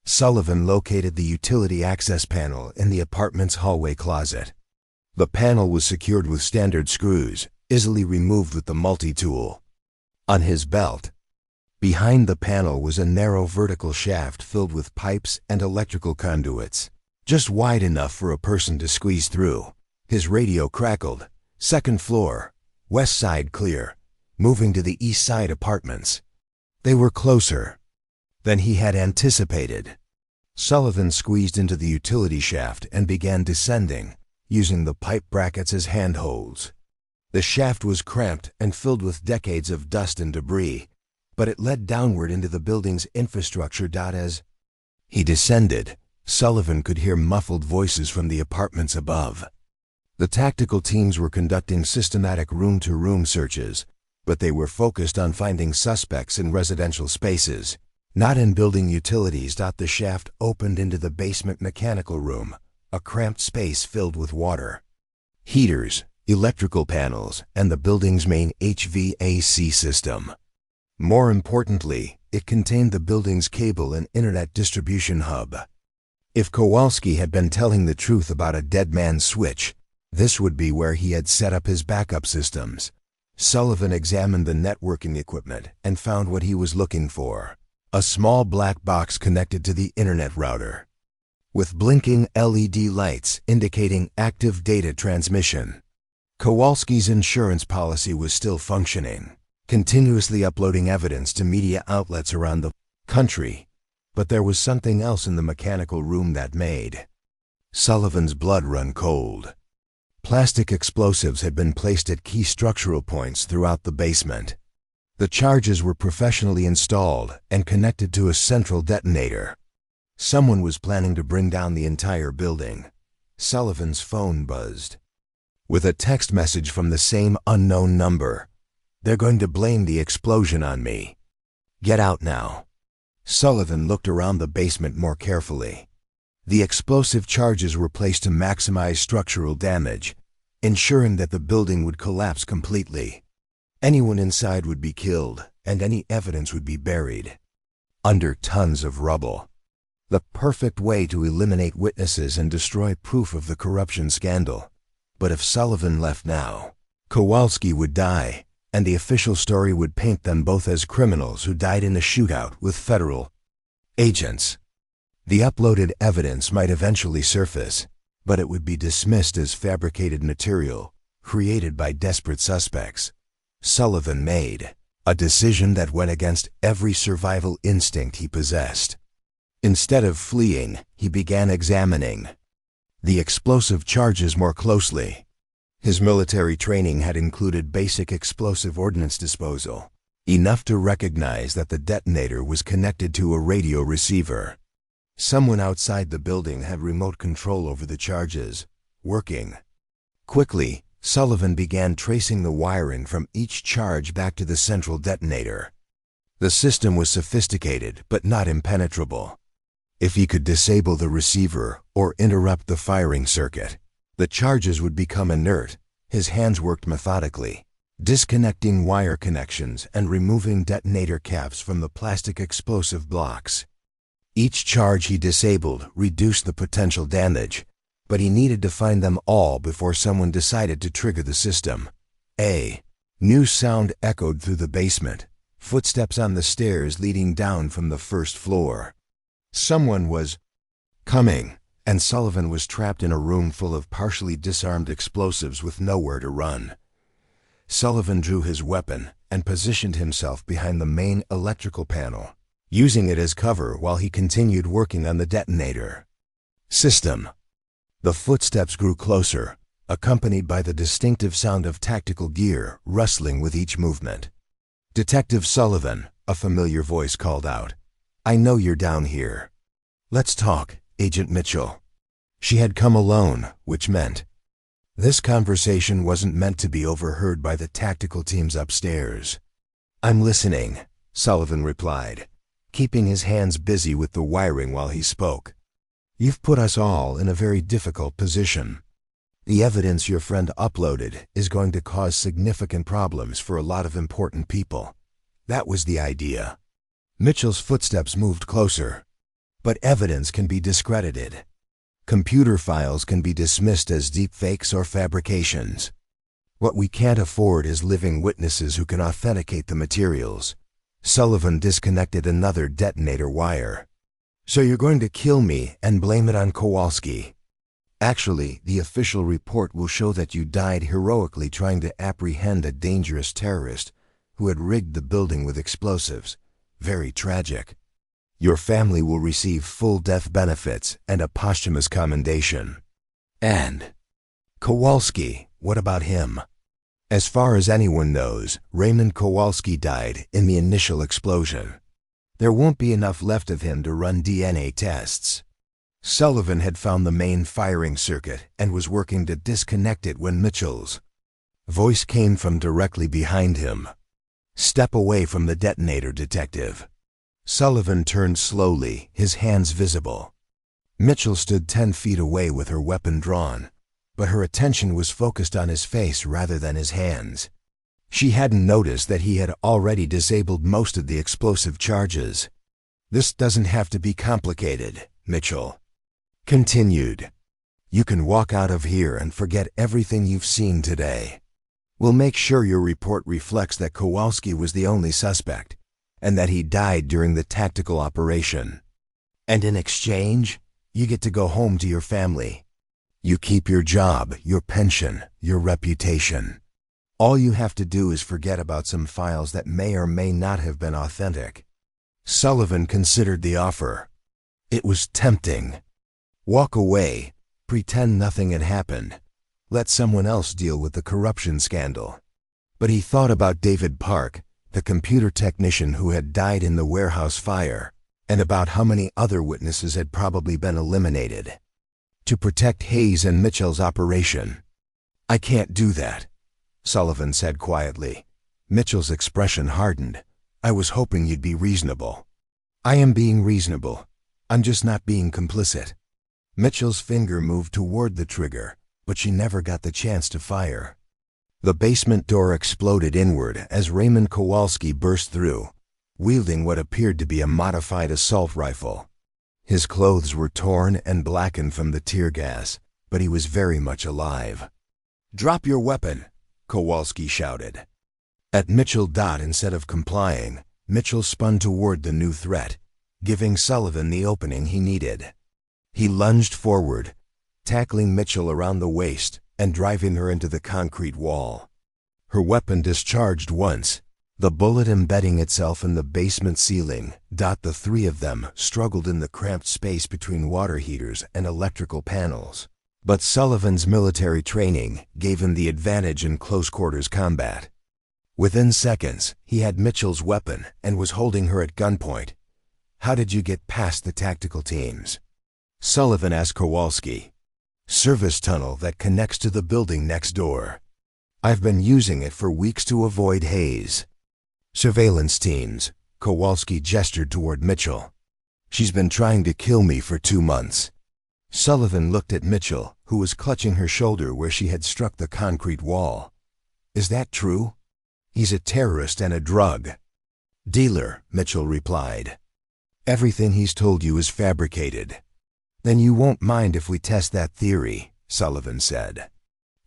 Sullivan located the utility access panel in the apartment's hallway closet. The panel was secured with standard screws, easily removed with the multi-tool. On his belt, behind the panel was a narrow vertical shaft filled with pipes and electrical conduits, just wide enough for a person to squeeze through. His radio crackled. "Second floor, west side clear, moving to the east side apartments." They were closer than he had anticipated. Sullivan squeezed into the utility shaft and began descending, using the pipe brackets as handholds. The shaft was cramped and filled with decades of dust and debris, but it led downward into the building's infrastructure. As he descended, Sullivan could hear muffled voices from the apartments above. The tactical teams were conducting systematic room-to-room searches, but they were focused on finding suspects in residential spaces, not in building utilities. The shaft opened into the basement mechanical room, a cramped space filled with water, heaters, electrical panels, and the building's main HVAC system. More importantly, it contained the building's cable and internet distribution hub. If Kowalski had been telling the truth about a dead man's switch, this would be where he had set up his backup systems. Sullivan examined the networking equipment and found what he was looking for: a small black box connected to the internet router, with blinking LED lights indicating active data transmission. Kowalski's insurance policy was still functioning, continuously uploading evidence to media outlets around the country. But there was something else in the mechanical room that made Sullivan's blood run cold. Plastic explosives had been placed at key structural points throughout the basement. The charges were professionally installed and connected to a central detonator. Someone was planning to bring down the entire building. Sullivan's phone buzzed with a text message from the same unknown number. "They're going to blame the explosion on me. Get out now." Sullivan looked around the basement more carefully. The explosive charges were placed to maximize structural damage, ensuring that the building would collapse completely. Anyone inside would be killed, and any evidence would be buried under tons of rubble. The perfect way to eliminate witnesses and destroy proof of the corruption scandal. But if Sullivan left now, Kowalski would die, and the official story would paint them both as criminals who died in a shootout with federal agents. The uploaded evidence might eventually surface, but it would be dismissed as fabricated material created by desperate suspects. Sullivan made a decision that went against every survival instinct he possessed. Instead of fleeing, he began examining the explosive charges more closely. His military training had included basic explosive ordnance disposal, enough to recognize that the detonator was connected to a radio receiver. Someone outside the building had remote control over the charges, working. Quickly, Sullivan began tracing the wiring from each charge back to the central detonator. The system was sophisticated but not impenetrable. If he could disable the receiver or interrupt the firing circuit, the charges would become inert. His hands worked methodically, disconnecting wire connections and removing detonator caps from the plastic explosive blocks. Each charge he disabled reduced the potential damage, but he needed to find them all before someone decided to trigger the system. A new sound echoed through the basement, footsteps on the stairs leading down from the first floor. Someone was coming, and Sullivan was trapped in a room full of partially disarmed explosives with nowhere to run. Sullivan drew his weapon and positioned himself behind the main electrical panel, using it as cover while he continued working on the detonator system. The footsteps grew closer, accompanied by the distinctive sound of tactical gear rustling with each movement. "Detective Sullivan," a familiar voice called out. "I know you're down here. Let's talk, Agent Mitchell." She had come alone, which meant this conversation wasn't meant to be overheard by the tactical teams upstairs. "I'm listening," Sullivan replied, keeping his hands busy with the wiring while he spoke. You've put us all in a very difficult position. The evidence your friend uploaded is going to cause significant problems for a lot of important people. That was the idea. Mitchell's footsteps moved closer. But evidence can be discredited. Computer files can be dismissed as deepfakes or fabrications. What we can't afford is living witnesses who can authenticate the materials. Sullivan disconnected another detonator wire. So you're going to kill me and blame it on Kowalski. Actually, the official report will show that you died heroically trying to apprehend a dangerous terrorist who had rigged the building with explosives. Very tragic. Your family will receive full death benefits and a posthumous commendation. And Kowalski, what about him? As far as anyone knows, Raymond Kowalski died in the initial explosion. There won't be enough left of him to run DNA tests. Sullivan had found the main firing circuit and was working to disconnect it when Mitchell's voice came from directly behind him. Step away from the detonator, detective. Sullivan turned slowly, his hands visible. Mitchell stood 10 feet away with her weapon drawn, but her attention was focused on his face rather than his hands. She hadn't noticed that he had already disabled most of the explosive charges. This doesn't have to be complicated, Mitchell continued. You can walk out of here and forget everything you've seen today. We'll make sure your report reflects that Kowalski was the only suspect, and that he died during the tactical operation. And in exchange, you get to go home to your family. You keep your job, your pension, your reputation. All you have to do is forget about some files that may or may not have been authentic. Sullivan considered the offer. It was tempting. Walk away, pretend nothing had happened. Let someone else deal with the corruption scandal. But he thought about David Park, the computer technician who had died in the warehouse fire, and about how many other witnesses had probably been eliminated. To protect Hayes and Mitchell's operation. I can't do that, Sullivan said quietly. Mitchell's expression hardened. I was hoping you'd be reasonable. I am being reasonable. I'm just not being complicit. Mitchell's finger moved toward the trigger, but she never got the chance to fire. The basement door exploded inward as Raymond Kowalski burst through, wielding what appeared to be a modified assault rifle. His clothes were torn and blackened from the tear gas, but he was very much alive. Drop your weapon, Kowalski shouted. At Mitchell Dot, instead of complying, Mitchell spun toward the new threat, giving Sullivan the opening he needed. He lunged forward, tackling Mitchell around the waist and driving her into the concrete wall. Her weapon discharged once, the bullet embedding itself in the basement ceiling. The three of them struggled in the cramped space between water heaters and electrical panels. But Sullivan's military training gave him the advantage in close-quarters combat. Within seconds, he had Mitchell's weapon and was holding her at gunpoint. How did you get past the tactical teams? Sullivan asked Kowalski. Service tunnel that connects to the building next door. I've been using it for weeks to avoid Hayes. Surveillance teams, Kowalski gestured toward Mitchell. She's been trying to kill me for 2 months. Sullivan looked at Mitchell, who was clutching her shoulder where she had struck the concrete wall. Is that true? He's a terrorist and a drug dealer, Mitchell replied. Everything he's told you is fabricated. Then you won't mind if we test that theory, Sullivan said.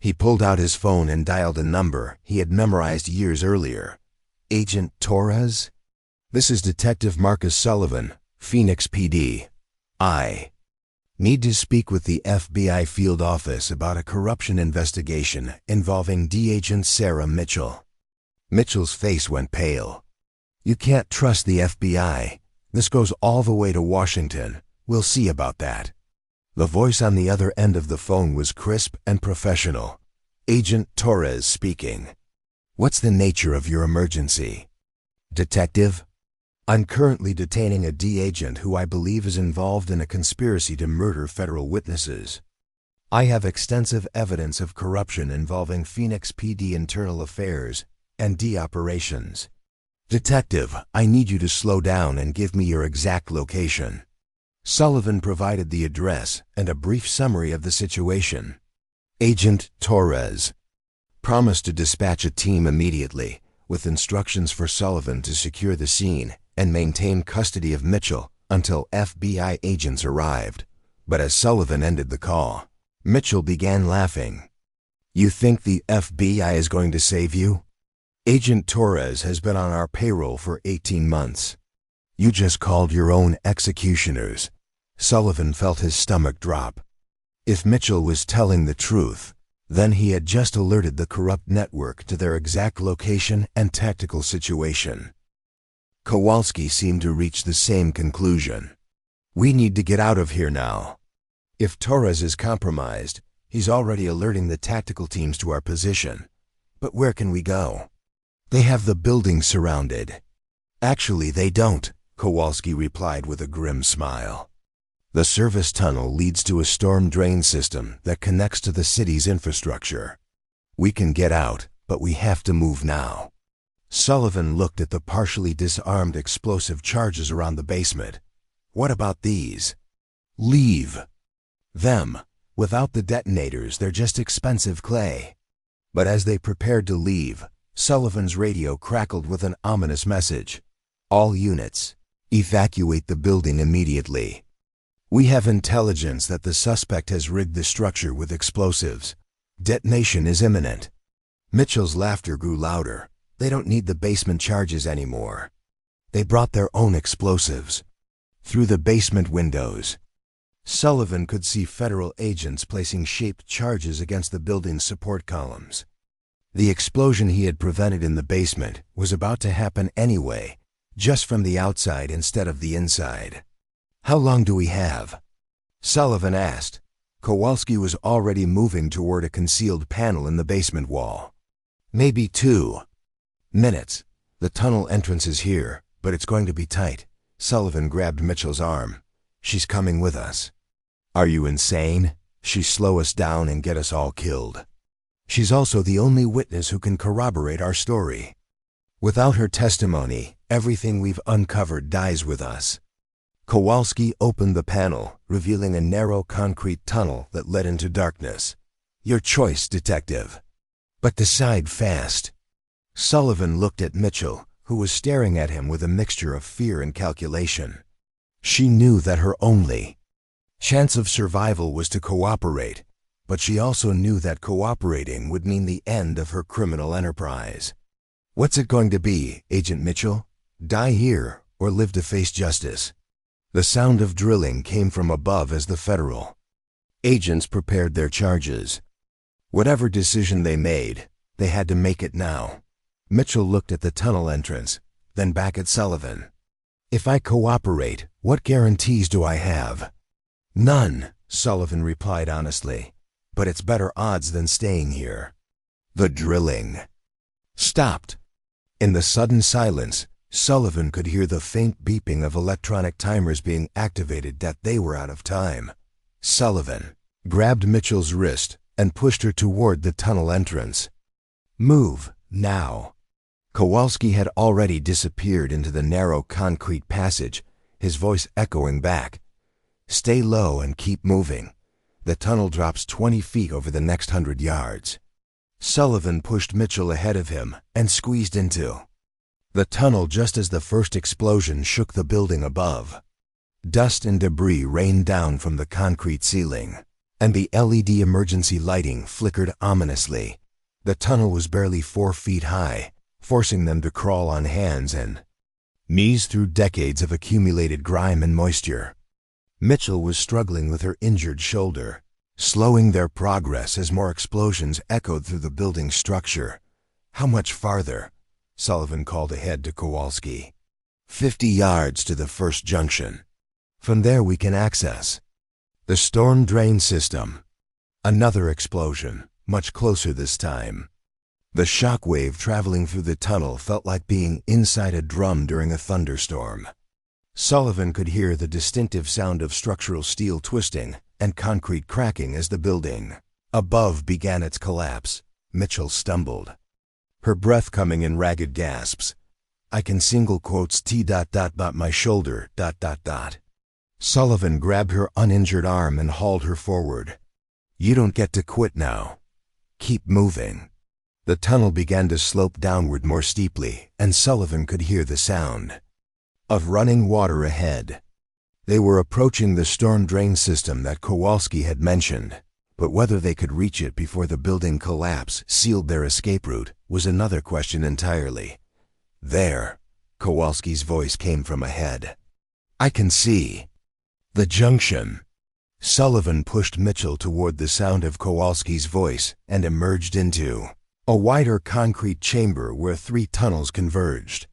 He pulled out his phone and dialed a number he had memorized years earlier. Agent Torres? This is Detective Marcus Sullivan, Phoenix PD. I need to speak with the FBI field office about a corruption investigation involving D-Agent Sarah Mitchell. Mitchell's face went pale. You can't trust the FBI. This goes all the way to Washington. We'll see about that. The voice on the other end of the phone was crisp and professional. Agent Torres speaking. What's the nature of your emergency? Detective? I'm currently detaining a D-agent who I believe is involved in a conspiracy to murder federal witnesses. I have extensive evidence of corruption involving Phoenix PD internal affairs and D operations. Detective, I need you to slow down and give me your exact location. Sullivan provided the address and a brief summary of the situation. Agent Torres promised to dispatch a team immediately, with instructions for Sullivan to secure the scene and maintain custody of Mitchell until FBI agents arrived. But as Sullivan ended the call, Mitchell began laughing. "You think the FBI is going to save you? Agent Torres has been on our payroll for 18 months. You just called your own executioners." Sullivan felt his stomach drop. If Mitchell was telling the truth, then he had just alerted the corrupt network to their exact location and tactical situation. Kowalski seemed to reach the same conclusion. "We need to get out of here now. If Torres is compromised, he's already alerting the tactical teams to our position. But where can we go? They have the building surrounded." "Actually, they don't," Kowalski replied with a grim smile. "The service tunnel leads to a storm drain system that connects to the city's infrastructure. We can get out, but we have to move now." Sullivan looked at the partially disarmed explosive charges around the basement. "What about these?" "Leave them. Without the detonators, they're just expensive clay." But as they prepared to leave, Sullivan's radio crackled with an ominous message. "All units, evacuate the building immediately. We have intelligence that the suspect has rigged the structure with explosives. Detonation is imminent." Mitchell's laughter grew louder. "They don't need the basement charges anymore. They brought their own explosives." Through the basement windows, Sullivan could see federal agents placing shaped charges against the building's support columns. The explosion he had prevented in the basement was about to happen anyway, just from the outside instead of the inside. "How long do we have?" Sullivan asked. Kowalski was already moving toward a concealed panel in the basement wall. "Maybe 2 minutes. The tunnel entrance is here, but it's going to be tight." Sullivan grabbed Mitchell's arm. "She's coming with us." "Are you insane? She'll slow us down and get us all killed. She's also the only witness who can corroborate our story. Without her testimony, everything we've uncovered dies with us." Kowalski opened the panel, revealing a narrow concrete tunnel that led into darkness. "Your choice, detective. But decide fast." Sullivan looked at Mitchell, who was staring at him with a mixture of fear and calculation. She knew that her only chance of survival was to cooperate, but she also knew that cooperating would mean the end of her criminal enterprise. "What's it going to be, Agent Mitchell? Die here or live to face justice?" The sound of drilling came from above as the federal agents prepared their charges. Whatever decision they made, they had to make it now. Mitchell looked at the tunnel entrance, then back at Sullivan. "If I cooperate, what guarantees do I have?" "None," Sullivan replied honestly. "But it's better odds than staying here." The drilling stopped. In the sudden silence, Sullivan could hear the faint beeping of electronic timers being activated that they were out of time. Sullivan grabbed Mitchell's wrist and pushed her toward the tunnel entrance. "Move, now." Kowalski had already disappeared into the narrow concrete passage, his voice echoing back. "Stay low and keep moving. The tunnel drops 20 feet over the next 100 yards. Sullivan pushed Mitchell ahead of him and squeezed into the tunnel just as the first explosion shook the building above. Dust and debris rained down from the concrete ceiling, and the LED emergency lighting flickered ominously. The tunnel was barely 4 feet high, forcing them to crawl on hands and knees through decades of accumulated grime and moisture. Mitchell was struggling with her injured shoulder, slowing their progress as more explosions echoed through the building's structure. "How much farther?" Sullivan called ahead to Kowalski. 50 yards to the first junction. From there we can access the storm drain system." Another explosion, much closer this time. The shock wave traveling through the tunnel felt like being inside a drum during a thunderstorm. Sullivan could hear the distinctive sound of structural steel twisting and concrete cracking as the building above began its collapse. Mitchell stumbled, her breath coming in ragged gasps. "I can single quotes T. my shoulder. Sullivan grabbed her uninjured arm and hauled her forward. "You don't get to quit now. Keep moving." The tunnel began to slope downward more steeply, and Sullivan could hear the sound of running water ahead. They were approaching the storm drain system that Kowalski had mentioned, but whether they could reach it before the building collapse sealed their escape route was another question entirely. "There," Kowalski's voice came from ahead. "I can see the junction." Sullivan pushed Mitchell toward the sound of Kowalski's voice and emerged into a wider concrete chamber where 3 tunnels converged.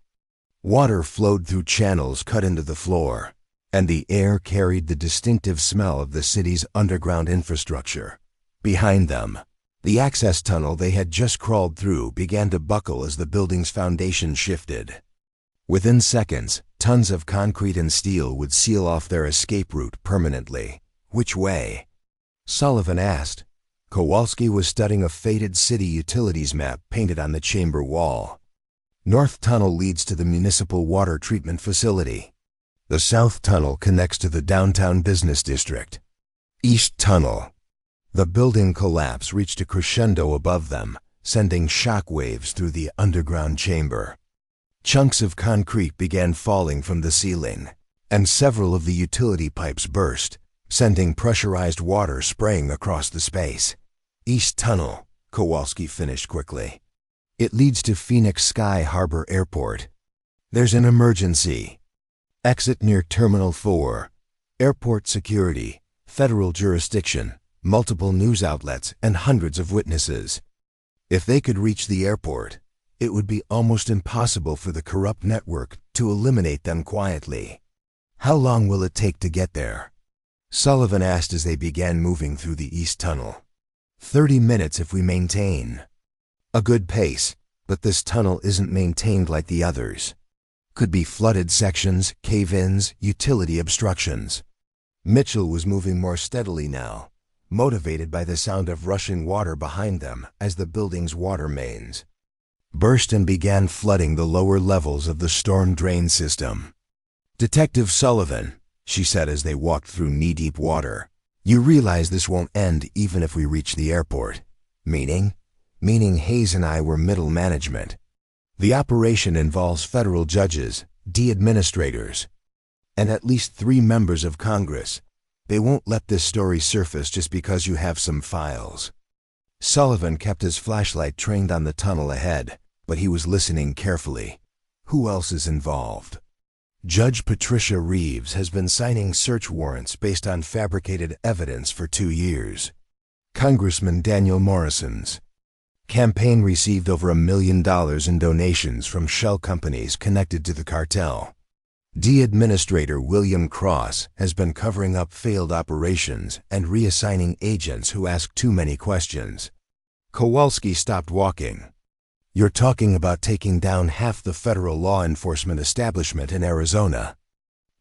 Water flowed through channels cut into the floor, and the air carried the distinctive smell of the city's underground infrastructure. Behind them, the access tunnel they had just crawled through began to buckle as the building's foundation shifted. Within seconds, tons of concrete and steel would seal off their escape route permanently. "Which way?" Sullivan asked. Kowalski was studying a faded city utilities map painted on the chamber wall. "North tunnel leads to the municipal water treatment facility. The south tunnel connects to the downtown business district. East tunnel." The building collapse reached a crescendo above them, sending shock waves through the underground chamber. Chunks of concrete began falling from the ceiling, and several of the utility pipes burst, sending pressurized water spraying across the space. "East tunnel," Kowalski finished quickly. "It leads to Phoenix Sky Harbor Airport. There's an emergency. Exit near Terminal 4. Airport security, federal jurisdiction, multiple news outlets, and hundreds of witnesses." If they could reach the airport, it would be almost impossible for the corrupt network to eliminate them quietly. "How long will it take to get there?" Sullivan asked as they began moving through the East Tunnel. 30 minutes if we maintain a good pace, but this tunnel isn't maintained like the others. Could be flooded sections, cave-ins, utility obstructions." Mitchell was moving more steadily now, motivated by the sound of rushing water behind them as the building's water mains burst and began flooding the lower levels of the storm drain system. "Detective Sullivan," she said as they walked through knee-deep water, "you realize this won't end even if we reach the airport." Meaning Hayes and I were middle management. "The operation involves federal judges, administrators, and at least 3 members of Congress. They won't let this story surface just because you have some files." Sullivan kept his flashlight trained on the tunnel ahead, but he was listening carefully. "Who else is involved?" "Judge Patricia Reeves has been signing search warrants based on fabricated evidence for 2 years. Congressman Daniel Morrison's campaign received over $1 million in donations from shell companies connected to the cartel. Administrator William Cross has been covering up failed operations and reassigning agents who ask too many questions." Kowalski stopped walking. "You're talking about taking down half the federal law enforcement establishment in Arizona."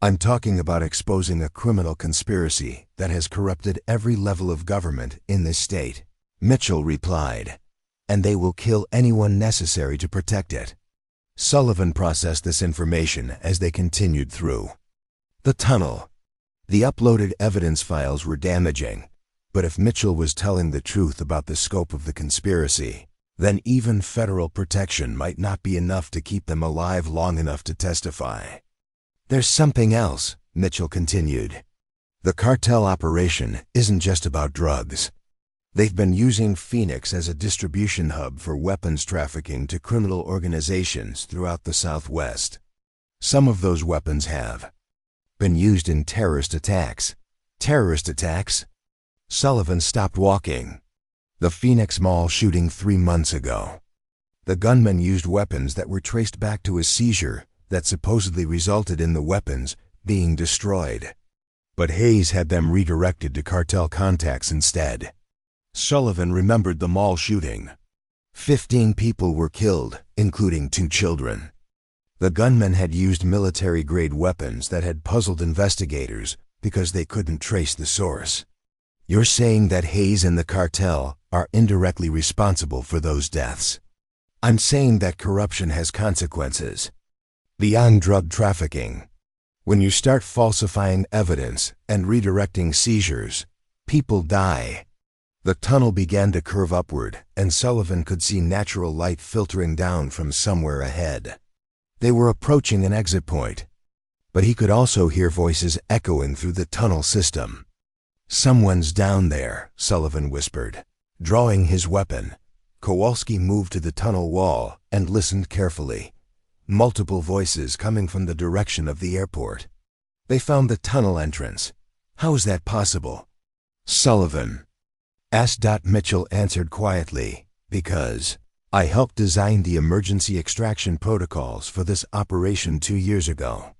"I'm talking about exposing a criminal conspiracy that has corrupted every level of government in this state," Mitchell replied. "And they will kill anyone necessary to protect it." Sullivan processed this information as they continued through the tunnel. The uploaded evidence files were damaging, but if Mitchell was telling the truth about the scope of the conspiracy, then even federal protection might not be enough to keep them alive long enough to testify. "There's something else," Mitchell continued. "The cartel operation isn't just about drugs. They've been using Phoenix as a distribution hub for weapons trafficking to criminal organizations throughout the Southwest. Some of those weapons have been used in terrorist attacks." "Terrorist attacks?" Sullivan stopped walking. "The Phoenix Mall shooting 3 months ago. The gunman used weapons that were traced back to a seizure that supposedly resulted in the weapons being destroyed. But Hayes had them redirected to cartel contacts instead." Sullivan remembered the mall shooting. 15 people were killed, including 2 children. The gunman had used military-grade weapons that had puzzled investigators because they couldn't trace the source. "You're saying that Hayes and the cartel are indirectly responsible for those deaths?" "I'm saying that corruption has consequences beyond drug trafficking. When you start falsifying evidence and redirecting seizures, people die. The tunnel began to curve upward, and Sullivan could see natural light filtering down from somewhere ahead. They were approaching an exit point, but he could also hear voices echoing through the tunnel system. "Someone's down there," Sullivan whispered. Drawing his weapon, Kowalski moved to the tunnel wall and listened carefully. Multiple voices coming from the direction of the airport. They found the tunnel entrance. "How is that possible?" Sullivan asked. Mitchell answered quietly, "Because I helped design the emergency extraction protocols for this operation 2 years ago.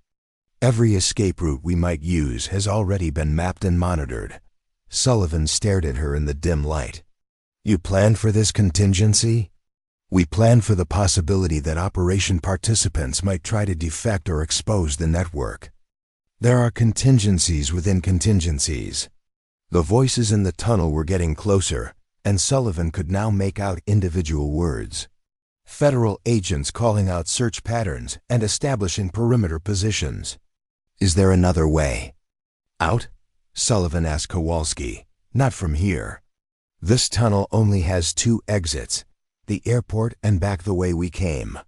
Every escape route we might use has already been mapped and monitored." Sullivan stared at her in the dim light. "You planned for this contingency?" "We planned for the possibility that operation participants might try to defect or expose the network. There are contingencies within contingencies." The voices in the tunnel were getting closer, and Sullivan could now make out individual words. Federal agents calling out search patterns and establishing perimeter positions. "Is there another way out?" Sullivan asked Kowalski. "Not from here. This tunnel only has 2 exits, the airport and back the way we came."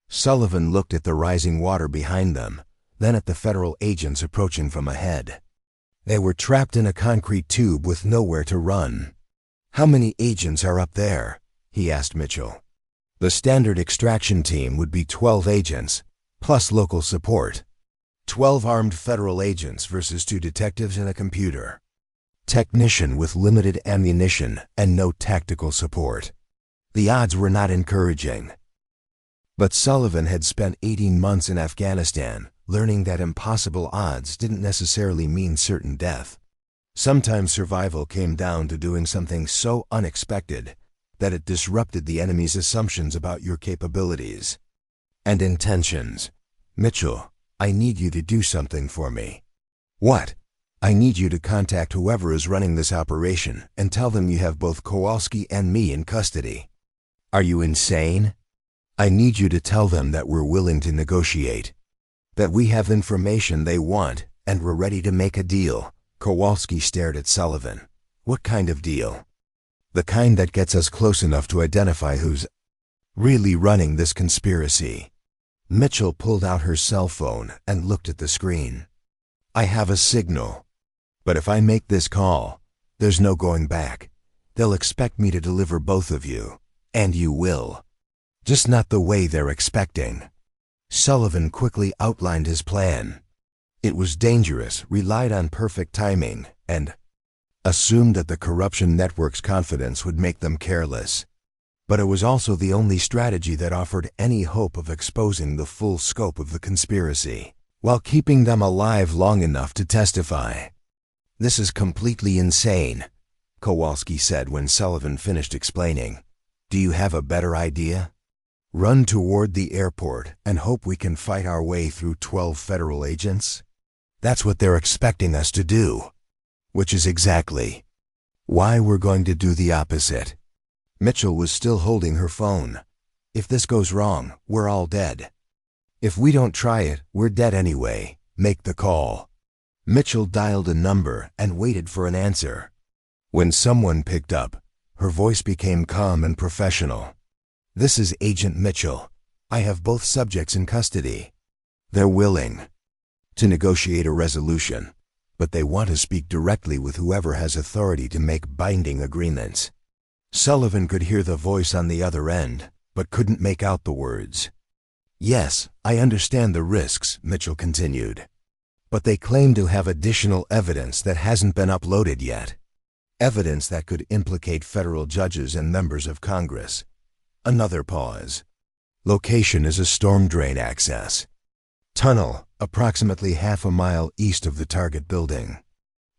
Sullivan looked at the rising water behind them, then at the federal agents approaching from ahead. They were trapped in a concrete tube with nowhere to run. "How many agents are up there?" he asked Mitchell. The standard extraction team would be 12 agents, plus local support. 12 armed federal agents versus 2 detectives and a computer technician with limited ammunition and no tactical support. The odds were not encouraging. But Sullivan had spent 18 months in Afghanistan, learning that impossible odds didn't necessarily mean certain death. Sometimes survival came down to doing something so unexpected that it disrupted the enemy's assumptions about your capabilities and intentions. "Mitchell, I need you to do something for me." "What?" "I need you to contact whoever is running this operation and tell them you have both Kowalski and me in custody." "Are you insane?" "I need you to tell them that we're willing to negotiate, that we have information they want, and we're ready to make a deal." Kowalski stared at Sullivan. "What kind of deal?" "The kind that gets us close enough to identify who's really running this conspiracy." Mitchell pulled out her cell phone and looked at the screen. "I have a signal. But if I make this call, there's no going back. They'll expect me to deliver both of you, and you will. Just not the way they're expecting." Sullivan quickly outlined his plan. It was dangerous, relied on perfect timing, and assumed that the corruption network's confidence would make them careless. But it was also the only strategy that offered any hope of exposing the full scope of the conspiracy, while keeping them alive long enough to testify. "This is completely insane," Kowalski said when Sullivan finished explaining. "Do you have a better idea?" "Run toward the airport and hope we can fight our way through 12 federal agents? That's what they're expecting us to do. Which is exactly why we're going to do the opposite." Mitchell was still holding her phone. "If this goes wrong, we're all dead. If we don't try it, we're dead anyway. Make the call." Mitchell dialed a number and waited for an answer. When someone picked up, her voice became calm and professional. "This is Agent Mitchell. I have both subjects in custody. They're willing to negotiate a resolution, but they want to speak directly with whoever has authority to make binding agreements." Sullivan could hear the voice on the other end, but couldn't make out the words. "Yes, I understand the risks," Mitchell continued. "But they claim to have additional evidence that hasn't been uploaded yet. Evidence that could implicate federal judges and members of Congress." Another pause. "Location is a storm drain access. Tunnel, approximately half a mile east of the target building.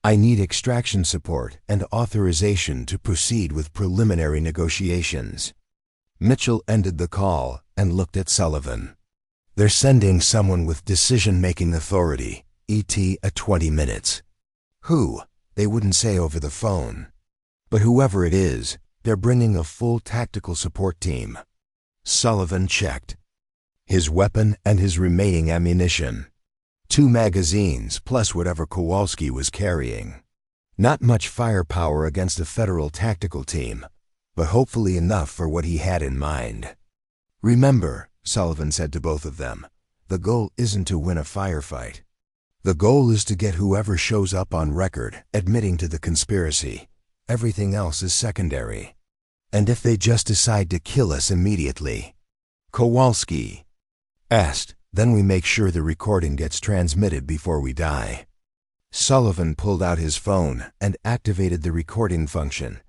I need extraction support and authorization to proceed with preliminary negotiations." Mitchell ended the call and looked at Sullivan. "They're sending someone with decision-making authority, at 20 minutes. Who? They wouldn't say over the phone. But whoever it is, they're bringing a full tactical support team." Sullivan checked his weapon and his remaining ammunition. 2 magazines plus whatever Kowalski was carrying. Not much firepower against a federal tactical team, but hopefully enough for what he had in mind. "Remember," Sullivan said to both of them, "the goal isn't to win a firefight. The goal is to get whoever shows up on record admitting to the conspiracy. Everything else is secondary. And if they just decide to kill us immediately," Kowalski asked, "then we make sure the recording gets transmitted before we die." Sullivan pulled out his phone and activated the recording function,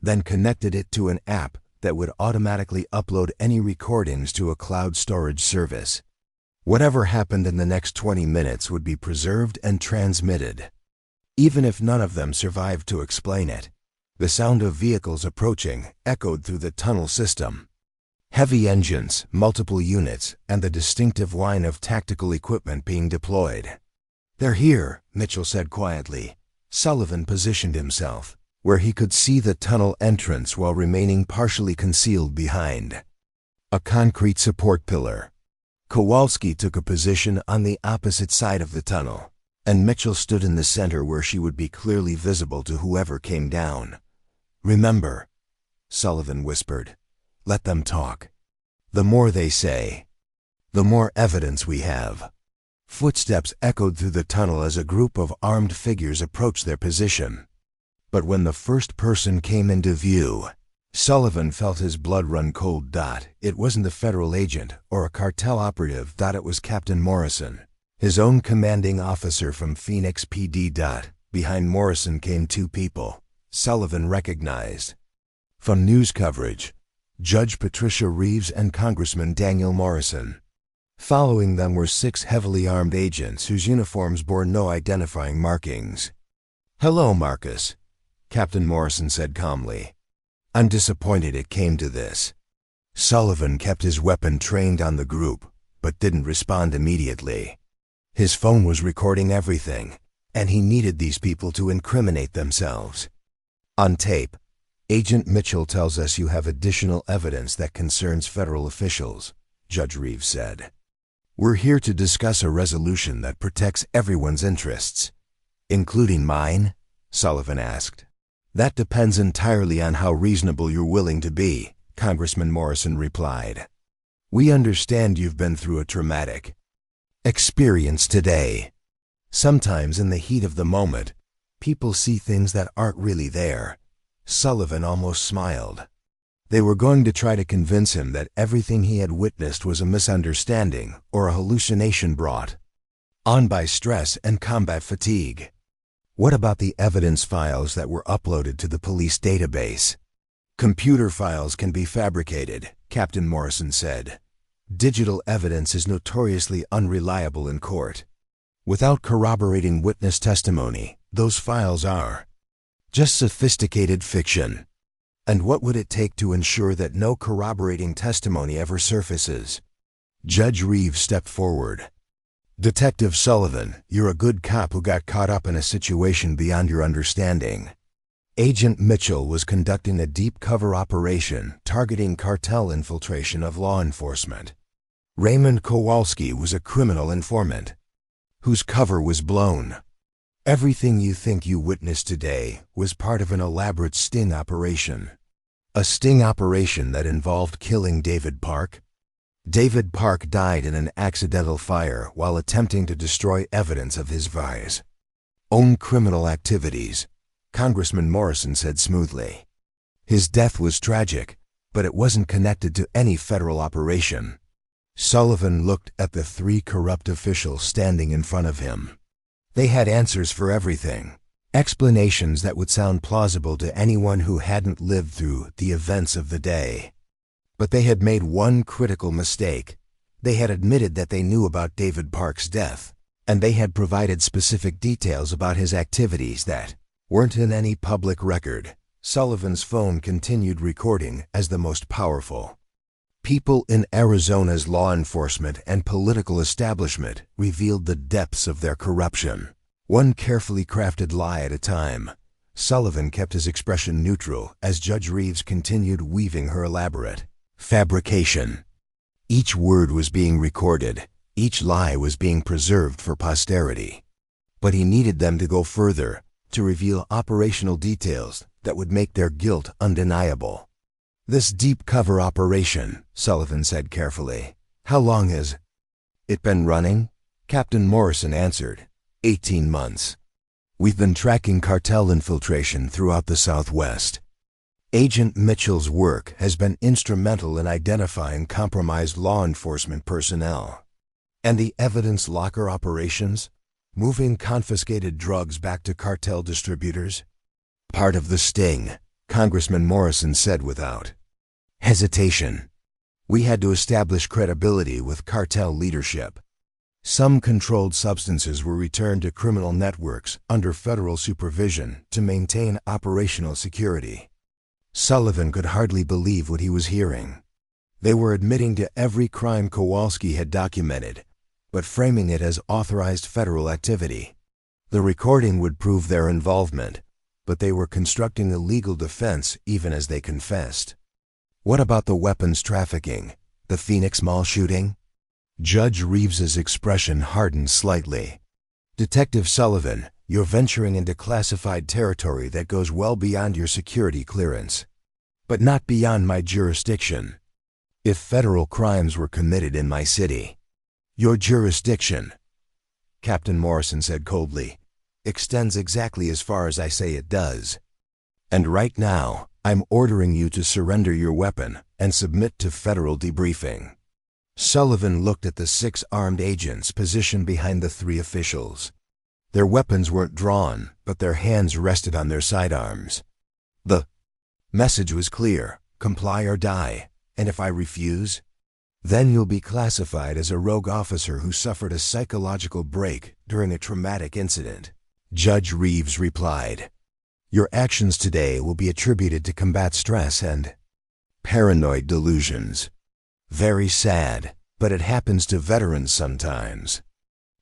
then connected it to an app that would automatically upload any recordings to a cloud storage service. Whatever happened in the next 20 minutes would be preserved and transmitted. Even if none of them survived to explain it, the sound of vehicles approaching echoed through the tunnel system. Heavy engines, multiple units, and the distinctive whine of tactical equipment being deployed. "They're here," Mitchell said quietly. Sullivan positioned himself where he could see the tunnel entrance while remaining partially concealed behind a concrete support pillar. Kowalski took a position on the opposite side of the tunnel, and Mitchell stood in the center where she would be clearly visible to whoever came down. "Remember," Sullivan whispered, "let them talk. The more they say, the more evidence we have." Footsteps echoed through the tunnel as a group of armed figures approached their position. But when the first person came into view, Sullivan felt his blood run cold. It wasn't a federal agent or a cartel operative. It was Captain Morrison, his own commanding officer from Phoenix PD. Behind Morrison came 2 people Sullivan recognized from news coverage: Judge Patricia Reeves and Congressman Daniel Morrison. Following them were 6 heavily armed agents whose uniforms bore no identifying markings. "Hello, Marcus," Captain Morrison said calmly. "I'm disappointed it came to this." Sullivan kept his weapon trained on the group, but didn't respond immediately. His phone was recording everything, and he needed these people to incriminate themselves. "On tape, Agent Mitchell tells us you have additional evidence that concerns federal officials," Judge Reeves said. "We're here to discuss a resolution that protects everyone's interests." "Including mine?" Sullivan asked. "That depends entirely on how reasonable you're willing to be," Congressman Morrison replied. "We understand you've been through a traumatic experience today. Sometimes in the heat of the moment, people see things that aren't really there." Sullivan almost smiled. They were going to try to convince him that everything he had witnessed was a misunderstanding or a hallucination brought on by stress and combat fatigue. "What about the evidence files that were uploaded to the police database?" "Computer files can be fabricated," Captain Morrison said. "Digital evidence is notoriously unreliable in court. Without corroborating witness testimony, those files are just sophisticated fiction. And what would it take to ensure that no corroborating testimony ever surfaces?" Judge Reeves stepped forward. "Detective Sullivan, you're a good cop who got caught up in a situation beyond your understanding. Agent Mitchell was conducting a deep cover operation targeting cartel infiltration of law enforcement. Raymond Kowalski was a criminal informant whose cover was blown. Everything you think you witnessed today was part of an elaborate sting operation. A sting operation that involved killing David Park. David Park died in an accidental fire while attempting to destroy evidence of his vice own criminal activities," Congressman Morrison said smoothly. "His death was tragic, but it wasn't connected to any federal operation." Sullivan looked at the 3 corrupt officials standing in front of him. They had answers for everything, explanations that would sound plausible to anyone who hadn't lived through the events of the day. But they had made one critical mistake. They had admitted that they knew about David Park's death, and they had provided specific details about his activities that weren't in any public record. Sullivan's phone continued recording as the most powerful people in Arizona's law enforcement and political establishment revealed the depths of their corruption. One carefully crafted lie at a time. Sullivan kept his expression neutral as Judge Reeves continued weaving her elaborate fabrication. Each word was being recorded, Each lie was being preserved for posterity. But he needed them to go further, to reveal operational details that would make their guilt undeniable. "This deep cover operation," Sullivan said carefully. "How long has it been running?" Captain Morrison answered. 18 months. "We've been tracking cartel infiltration throughout the Southwest. Agent Mitchell's work has been instrumental in identifying compromised law enforcement personnel. And the evidence locker operations? Moving confiscated drugs back to cartel distributors? Part of the sting," Congressman Morrison said without hesitation. "We had to establish credibility with cartel leadership. Some controlled substances were returned to criminal networks under federal supervision to maintain operational security." Sullivan could hardly believe what he was hearing. They were admitting to every crime Kowalski had documented, but framing it as authorized federal activity. The recording would prove their involvement, but they were constructing a legal defense even as they confessed. "What about the weapons trafficking, the Phoenix Mall shooting?" Judge Reeves's expression hardened slightly. "Detective Sullivan, you're venturing into classified territory that goes well beyond your security clearance, but not beyond my jurisdiction. If federal crimes were committed in my city, your jurisdiction," Captain Morrison said coldly, "extends exactly as far as I say it does. And right now, I'm ordering you to surrender your weapon and submit to federal debriefing." Sullivan looked at the 6 armed agents positioned behind the 3 officials. Their weapons weren't drawn, but their hands rested on their sidearms. The message was clear: comply or die, and if I refuse, then you'll be classified as a rogue officer who suffered a psychological break during a traumatic incident. Judge Reeves replied, "Your actions today will be attributed to combat stress and paranoid delusions. Very sad, but it happens to veterans sometimes.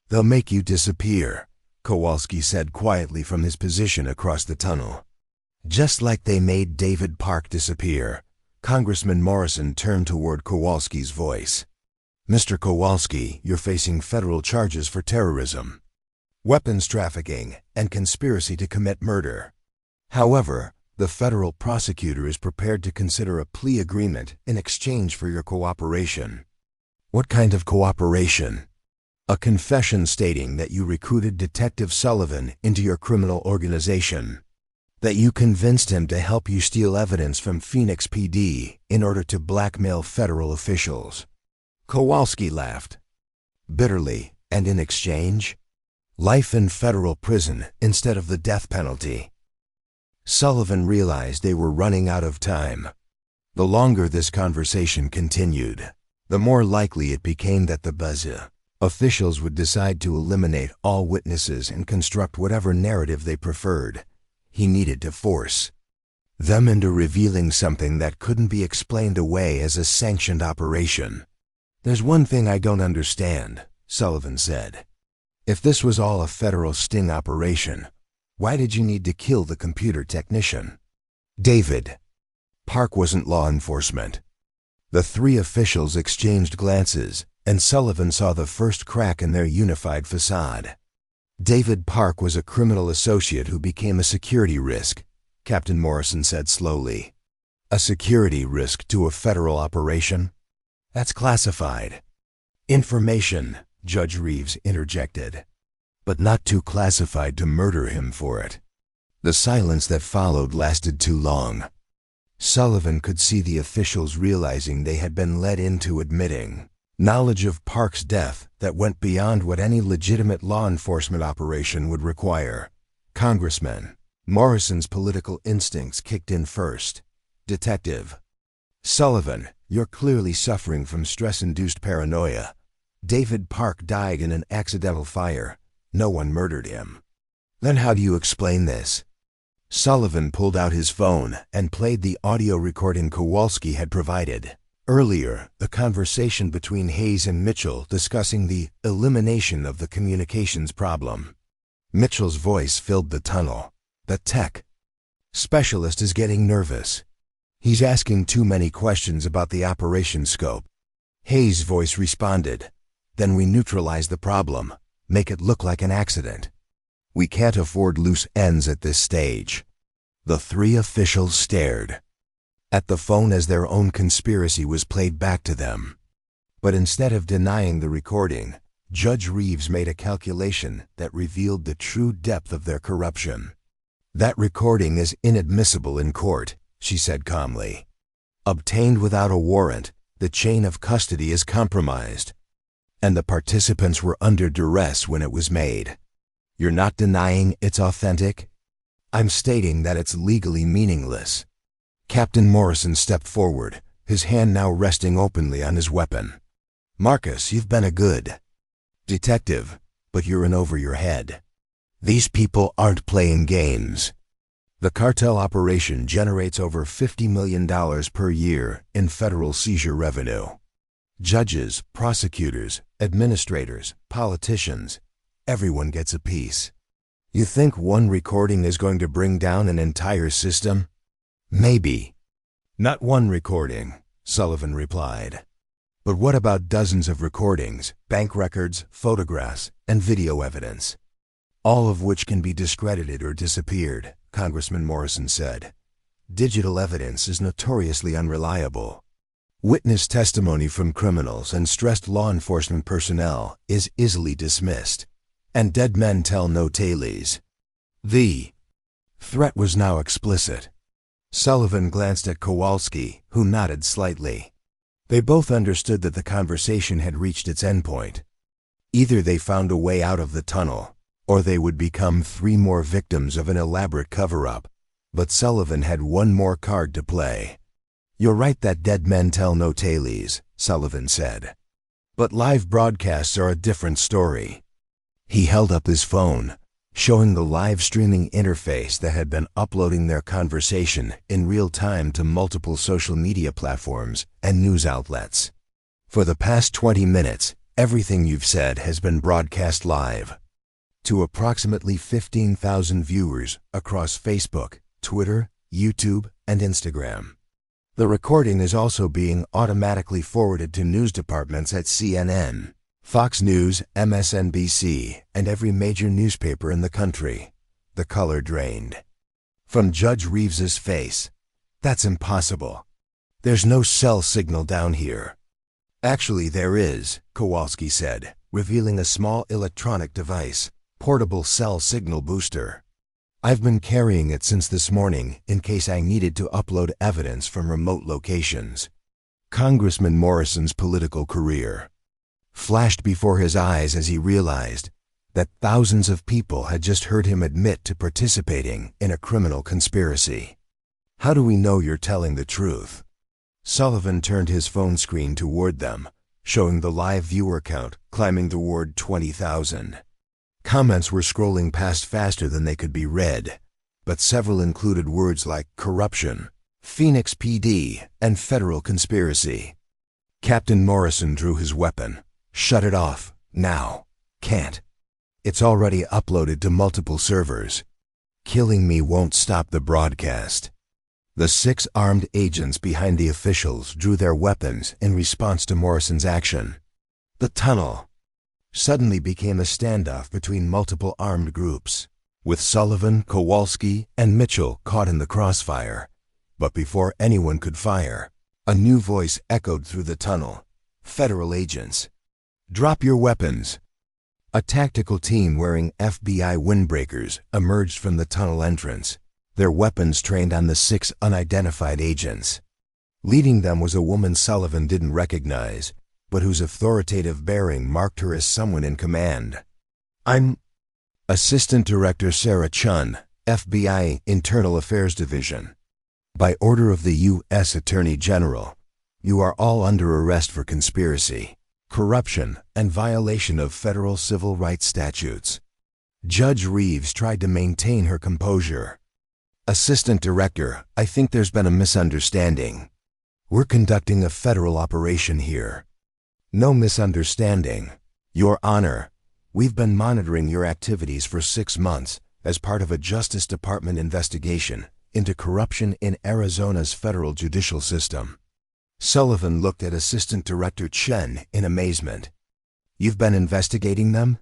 They'll make you disappear," Kowalski said quietly from his position across the tunnel. "Just like they made David Park disappear." Congressman Morrison turned toward Kowalski's voice. "Mr. Kowalski, you're facing federal charges for terrorism, weapons trafficking, and conspiracy to commit murder. However, the federal prosecutor is prepared to consider a plea agreement in exchange for your cooperation." "What kind of cooperation?" "A confession stating that you recruited Detective Sullivan into your criminal organization, that you convinced him to help you steal evidence from Phoenix PD in order to blackmail federal officials." Kowalski laughed bitterly. "And in exchange, life in federal prison instead of the death penalty." Sullivan realized they were running out of time. The longer this conversation continued, the more likely it became that the Buzz officials would decide to eliminate all witnesses and construct whatever narrative they preferred. He needed to force them into revealing something that couldn't be explained away as a sanctioned operation. "There's one thing I don't understand," Sullivan said. "If this was all a federal sting operation, why did you need to kill the computer technician?" David Park wasn't law enforcement. The 3 officials exchanged glances, and Sullivan saw the first crack in their unified facade. "David Park was a criminal associate who became a security risk," Captain Morrison said slowly. "A security risk to a federal operation? That's classified information," Judge Reeves interjected, "but not too classified to murder him for it." The silence that followed lasted too long. Sullivan could see the officials realizing they had been led into admitting knowledge of Park's death that went beyond what any legitimate law enforcement operation would require. Congressman Morrison's political instincts kicked in first. "Detective Sullivan, you're clearly suffering from stress-induced paranoia. David Park died in an accidental fire. No one murdered him. Then how do you explain this?" Sullivan pulled out his phone and played the audio recording Kowalski had provided. Earlier, the conversation between Hayes and Mitchell discussing the elimination of the communications problem. Mitchell's voice filled the tunnel. "The tech specialist is getting nervous. He's asking too many questions about the operation scope." Hayes' voice responded. Then we neutralize the problem, make it look like an accident. We can't afford loose ends at this stage." The three officials stared at the phone as their own conspiracy was played back to them. But instead of denying the recording, Judge Reeves made a calculation that revealed the true depth of their corruption. "That recording is inadmissible in court," she said calmly. "Obtained without a warrant, the chain of custody is compromised, and the participants were under duress when it was made. You're not denying it's authentic?" "I'm stating that it's legally meaningless." Captain Morrison stepped forward, his hand now resting openly on his weapon. "Marcus, you've been a good detective, but you're in over your head. These people aren't playing games. The cartel operation generates over $50 million per year in federal seizure revenue. Judges, prosecutors, administrators, politicians, everyone gets a piece. You think one recording is going to bring down an entire system? Maybe. Not one recording," Sullivan replied. "But what about dozens of recordings, bank records, photographs, and video evidence? All of which can be discredited or disappeared," Congressman Morrison said. "Digital evidence is notoriously unreliable. Witness testimony from criminals and stressed law enforcement personnel is easily dismissed, and dead men tell no tales." The threat was now explicit. Sullivan glanced at Kowalski, who nodded slightly. They both understood that the conversation had reached its endpoint. Either they found a way out of the tunnel, or they would become three more victims of an elaborate cover-up. But Sullivan had one more card to play. "You're right that dead men tell no tales," Sullivan said. "But live broadcasts are a different story." He held up his phone, showing the live streaming interface that had been uploading their conversation in real time to multiple social media platforms and news outlets. "For the past 20 minutes, everything you've said has been broadcast live to approximately 15,000 viewers across Facebook, Twitter, YouTube, and Instagram. The recording is also being automatically forwarded to news departments at CNN, Fox News, MSNBC, and every major newspaper in the country." The color drained from Judge Reeves's face. "That's impossible. There's no cell signal down here." "Actually, there is," Kowalski said, revealing a small electronic device, portable cell signal booster. "I've been carrying it since this morning in case I needed to upload evidence from remote locations." Congressman Morrison's political career flashed before his eyes as he realized that thousands of people had just heard him admit to participating in a criminal conspiracy. "How do we know you're telling the truth?" Sullivan turned his phone screen toward them, showing the live viewer count climbing toward 20,000. Comments were scrolling past faster than they could be read, but several included words like corruption, Phoenix PD, and federal conspiracy. Captain Morrison drew his weapon. "Shut it off, now." "Can't. It's already uploaded to multiple servers. Killing me won't stop the broadcast." The 6 armed agents behind the officials drew their weapons in response to Morrison's action. The tunnel suddenly became a standoff between multiple armed groups, with Sullivan, Kowalski, and Mitchell caught in the crossfire. But before anyone could fire, a new voice echoed through the tunnel. "Federal agents, drop your weapons." A tactical team wearing FBI windbreakers emerged from the tunnel entrance, their weapons trained on the 6 unidentified agents. Leading them was a woman Sullivan didn't recognize, but whose authoritative bearing marked her as someone in command. "I'm Assistant Director Sarah Chun, FBI Internal Affairs Division. By order of the U.S. Attorney General, you are all under arrest for conspiracy, corruption, and violation of federal civil rights statutes." Judge Reeves tried to maintain her composure. "Assistant Director, I think there's been a misunderstanding. We're conducting a federal operation here." "No misunderstanding. Your Honor, we've been monitoring your activities for 6 months as part of a Justice Department investigation into corruption in Arizona's federal judicial system." Sullivan looked at Assistant Director Chen in amazement. You've been investigating them?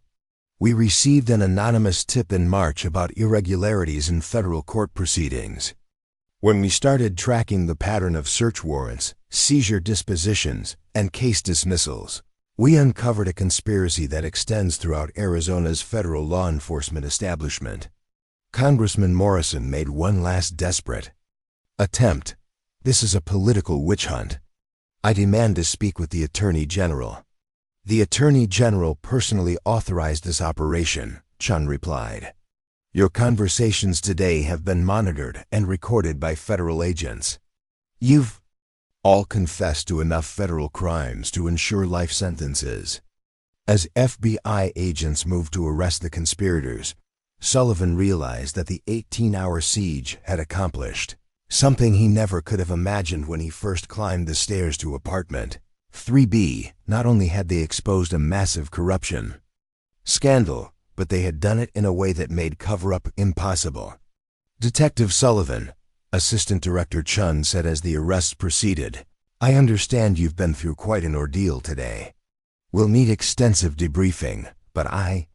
We received an anonymous tip in March about irregularities in federal court proceedings. When we started tracking the pattern of search warrants, seizure dispositions, and case dismissals, we uncovered a conspiracy that extends throughout Arizona's federal law enforcement establishment. Congressman Morrison made one last desperate attempt. This is a political witch hunt. I demand to speak with the Attorney General. The Attorney General personally authorized this operation, Chun replied. Your conversations today have been monitored and recorded by federal agents. You've all confessed to enough federal crimes to ensure life sentences. As FBI agents moved to arrest the conspirators, Sullivan realized that the 18-hour siege had accomplished something he never could have imagined when he first climbed the stairs to apartment 3B. Not only had they exposed a massive corruption scandal, but they had done it in a way that made cover-up impossible. Detective Sullivan, Assistant Director Chun said as the arrests proceeded, I understand you've been through quite an ordeal today. We'll need extensive debriefing, but I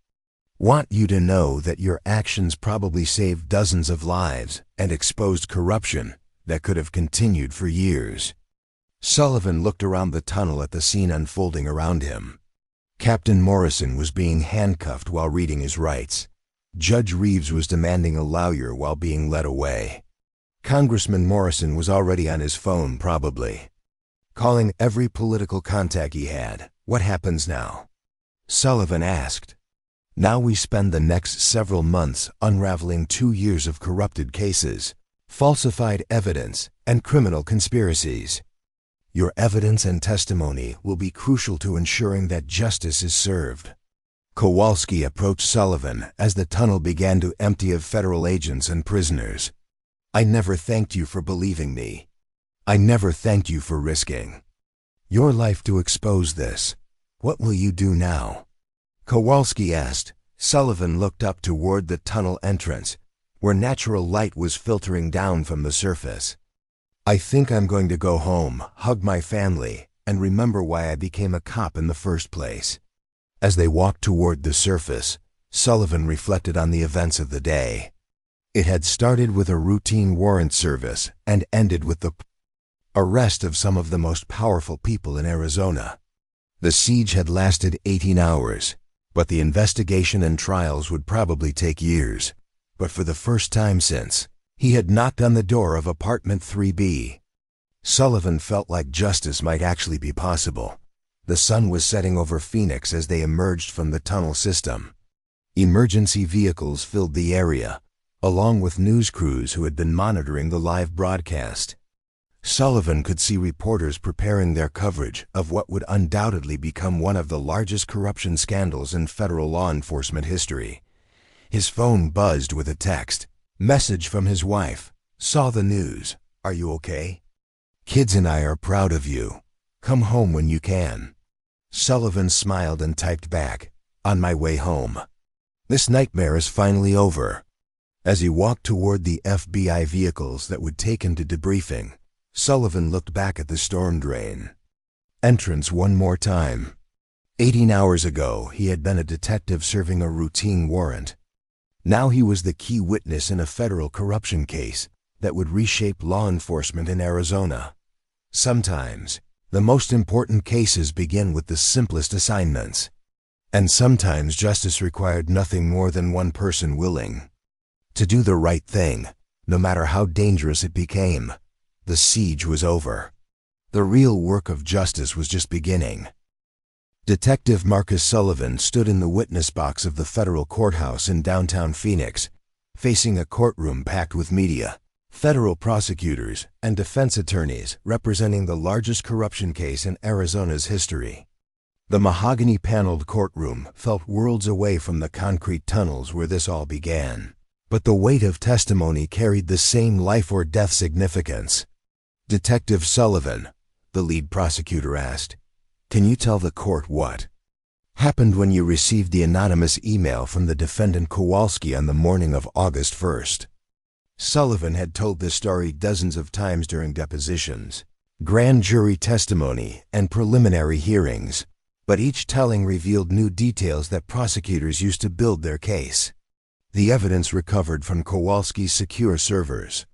want you to know that your actions probably saved dozens of lives and exposed corruption that could have continued for years. Sullivan looked around the tunnel at the scene unfolding around him. Captain Morrison was being handcuffed while reading his rights. Judge Reeves was demanding a lawyer while being led away. Congressman Morrison was already on his phone, probably calling every political contact he had. What happens now? Sullivan asked. Now we spend the next several months unraveling 2 years of corrupted cases, falsified evidence, and criminal conspiracies. Your evidence and testimony will be crucial to ensuring that justice is served. Kowalski approached Sullivan as the tunnel began to empty of federal agents and prisoners. I never thanked you for believing me. I never thanked you for risking your life to expose this. What will you do now? Kowalski asked. Sullivan looked up toward the tunnel entrance, where natural light was filtering down from the surface. I think I'm going to go home, hug my family, and remember why I became a cop in the first place. As they walked toward the surface, Sullivan reflected on the events of the day. It had started with a routine warrant service and ended with the arrest of some of the most powerful people in Arizona. The siege had lasted 18 hours, but the investigation and trials would probably take years. But for the first time since, he had knocked on the door of apartment 3B. Sullivan felt like justice might actually be possible. The sun was setting over Phoenix as they emerged from the tunnel system. Emergency vehicles filled the area, along with news crews who had been monitoring the live broadcast. Sullivan could see reporters preparing their coverage of what would undoubtedly become one of the largest corruption scandals in federal law enforcement history. His phone buzzed with a text message from his wife. Saw the news. Are you okay? Kids and I are proud of you. Come home when you can. Sullivan smiled and typed back, on my way home. This nightmare is finally over. As he walked toward the FBI vehicles that would take him to debriefing, Sullivan looked back at the storm drain. Entrance one more time. 18 hours ago, he had been a detective serving a routine warrant. Now he was the key witness in a federal corruption case that would reshape law enforcement in Arizona. Sometimes, the most important cases begin with the simplest assignments. And sometimes justice required nothing more than one person willing to do the right thing, no matter how dangerous it became. The siege was over. The real work of justice was just beginning. Detective Marcus Sullivan stood in the witness box of the federal courthouse in downtown Phoenix, facing a courtroom packed with media, federal prosecutors, and defense attorneys representing the largest corruption case in Arizona's history. The mahogany-paneled courtroom felt worlds away from the concrete tunnels where this all began. But the weight of testimony carried the same life-or-death significance. Detective Sullivan, the lead prosecutor asked, can you tell the court what happened when you received the anonymous email from the defendant Kowalski on the morning of August 1st? Sullivan had told this story dozens of times during depositions, grand jury testimony, and preliminary hearings. but each telling revealed new details that prosecutors used to build their case. The evidence recovered from Kowalski's secure servers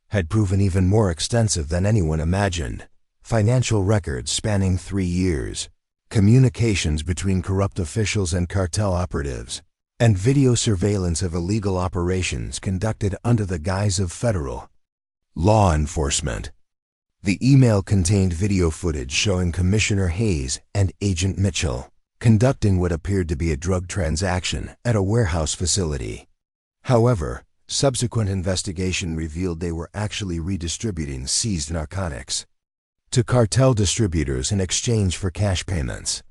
had proven even more extensive than anyone imagined. Financial records spanning 3 years, communications between corrupt officials and cartel operatives, and video surveillance of illegal operations conducted under the guise of federal law enforcement. The email contained video footage showing Commissioner Hayes and Agent Mitchell conducting what appeared to be a drug transaction at a warehouse facility. However, subsequent investigation revealed they were actually redistributing seized narcotics to cartel distributors in exchange for cash payments.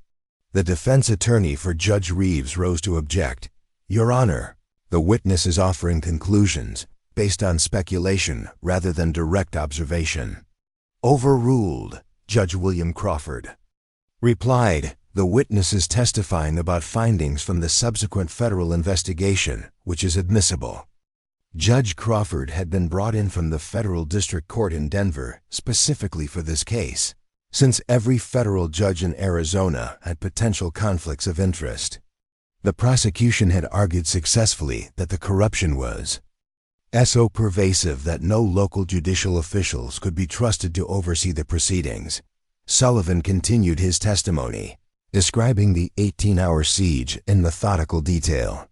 The defense attorney for Judge Reeves rose to object. "Your Honor, the witness is offering conclusions based on speculation rather than direct observation." "Overruled," Judge William Crawford replied. "The witness is testifying about findings from the subsequent federal investigation, which is admissible." Judge Crawford had been brought in from the Federal District Court in Denver specifically for this case, since every federal judge in Arizona had potential conflicts of interest. The prosecution had argued successfully that the corruption was so pervasive that no local judicial officials could be trusted to oversee the proceedings. Sullivan continued his testimony, describing the 18-hour siege in methodical detail.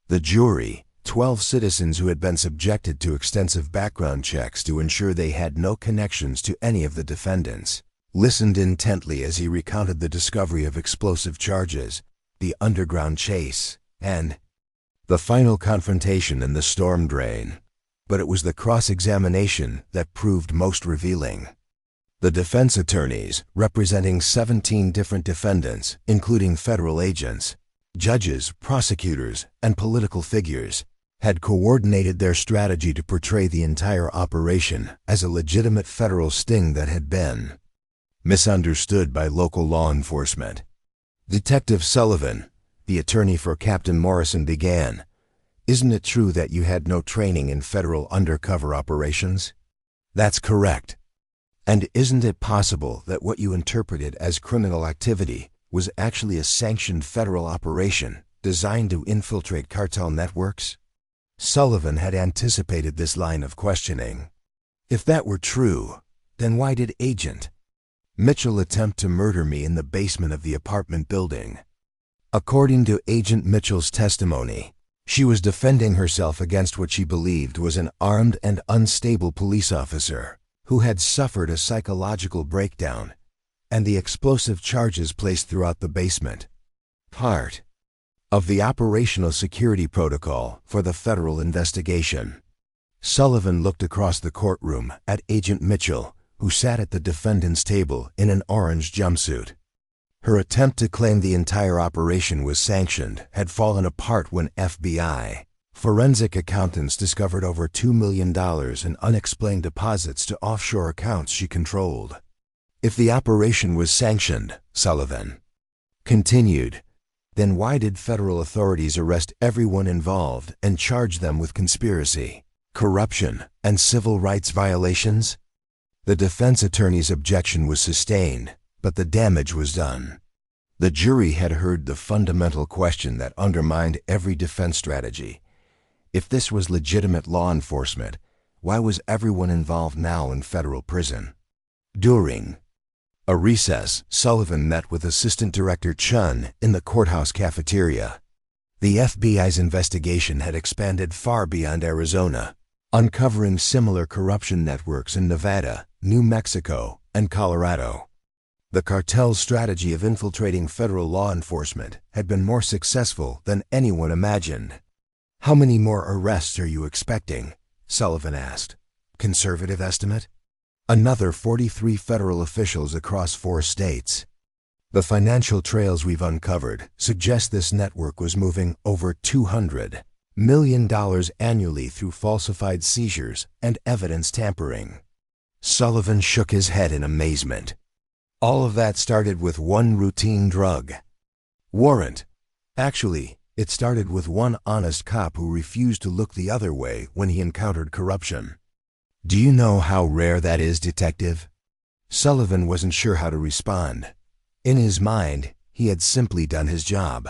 The jury, 12 citizens who had been subjected to extensive background checks to ensure they had no connections to any of the defendants, listened intently as he recounted the discovery of explosive charges, the underground chase, and the final confrontation in the storm drain. But it was the cross-examination that proved most revealing. The defense attorneys, representing 17 different defendants, including federal agents, judges, prosecutors, and political figures, had coordinated their strategy to portray the entire operation as a legitimate federal sting that had been misunderstood by local law enforcement. Detective Sullivan, the attorney for Captain Morrison, began. "Isn't it true that you had no training in federal undercover operations?" "That's correct." "And isn't it possible that what you interpreted as criminal activity was actually a sanctioned federal operation designed to infiltrate cartel networks?" Sullivan had anticipated this line of questioning. "If that were true, then why did Agent Mitchell attempt to murder me in the basement of the apartment building?" According to Agent Mitchell's testimony, she was defending herself against what she believed was an armed and unstable police officer who had suffered a psychological breakdown, and the explosive charges placed throughout the basement part of the operational security protocol for the federal investigation. Sullivan looked across the courtroom at Agent Mitchell, who sat at the defendant's table in an orange jumpsuit. Her attempt to claim the entire operation was sanctioned had fallen apart when FBI forensic accountants discovered over $2 million in unexplained deposits to offshore accounts she controlled. If the operation was sanctioned, Sullivan continued, then why did federal authorities arrest everyone involved and charge them with conspiracy, corruption, and civil rights violations? The defense attorney's objection was sustained, but the damage was done. The jury had heard the fundamental question that undermined every defense strategy. If this was legitimate law enforcement, why was everyone involved now in federal prison? During a recess, Sullivan met with Assistant Director Chun in the courthouse cafeteria. The FBI's investigation had expanded far beyond Arizona, uncovering similar corruption networks in Nevada, New Mexico, and Colorado. The cartel's strategy of infiltrating federal law enforcement had been more successful than anyone imagined. "How many more arrests are you expecting?" Sullivan asked. "Conservative estimate?" "Another 43 federal officials across 4 states. The financial trails we've uncovered suggest this network was moving over $200 million annually through falsified seizures and evidence tampering." Sullivan shook his head in amazement. "All of that started with one routine drug warrant. Actually, it started with one honest cop who refused to look the other way when he encountered corruption." "Do you know how rare that is, Detective?" Sullivan wasn't sure how to respond. In his mind, he had simply done his job.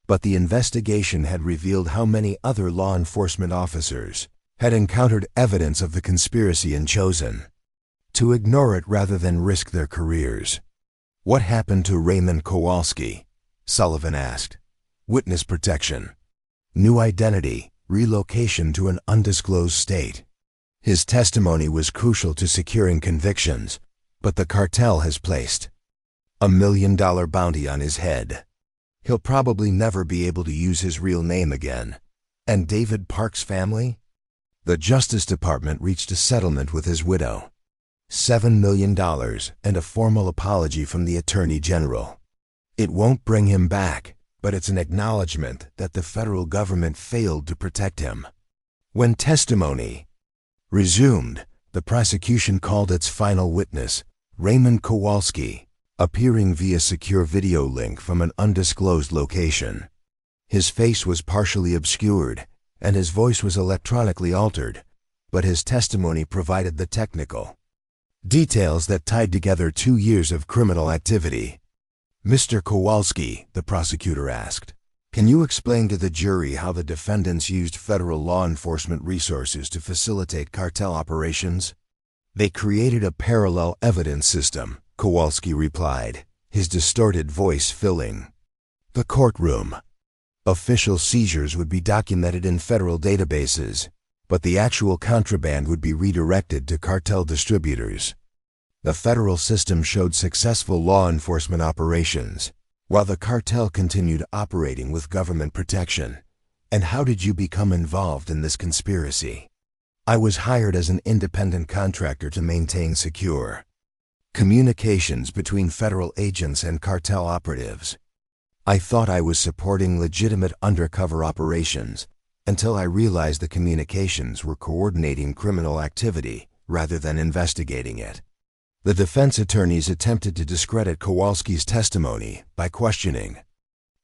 But the investigation had revealed how many other law enforcement officers had encountered evidence of the conspiracy and chosen to ignore it rather than risk their careers. "What happened to Raymond Kowalski?" Sullivan asked. "Witness protection, new identity, relocation to an undisclosed state. His testimony was crucial to securing convictions, but the cartel has placed $1 million bounty on his head. He'll probably never be able to use his real name again." And David Park's family? The Justice Department reached a settlement with his widow. $7 million and a formal apology from the Attorney General. It won't bring him back, but it's an acknowledgement that the federal government failed to protect him. When testimony resumed, the prosecution called its final witness, Raymond Kowalski, appearing via secure video link from an undisclosed location. His face was partially obscured, and his voice was electronically altered, but his testimony provided the technical details that tied together 2 years of criminal activity. "Mr. Kowalski," the prosecutor asked, "can you explain to the jury how the defendants used federal law enforcement resources to facilitate cartel operations?" "They created a parallel evidence system," Kowalski replied, his distorted voice filling the courtroom. "Official seizures would be documented in federal databases, but the actual contraband would be redirected to cartel distributors. The federal system showed successful law enforcement operations, while the cartel continued operating with government protection." "And how did you become involved in this conspiracy?" "I was hired as an independent contractor to maintain secure communications between federal agents and cartel operatives. I thought I was supporting legitimate undercover operations until I realized the communications were coordinating criminal activity rather than investigating it." The defense attorneys attempted to discredit Kowalski's testimony by questioning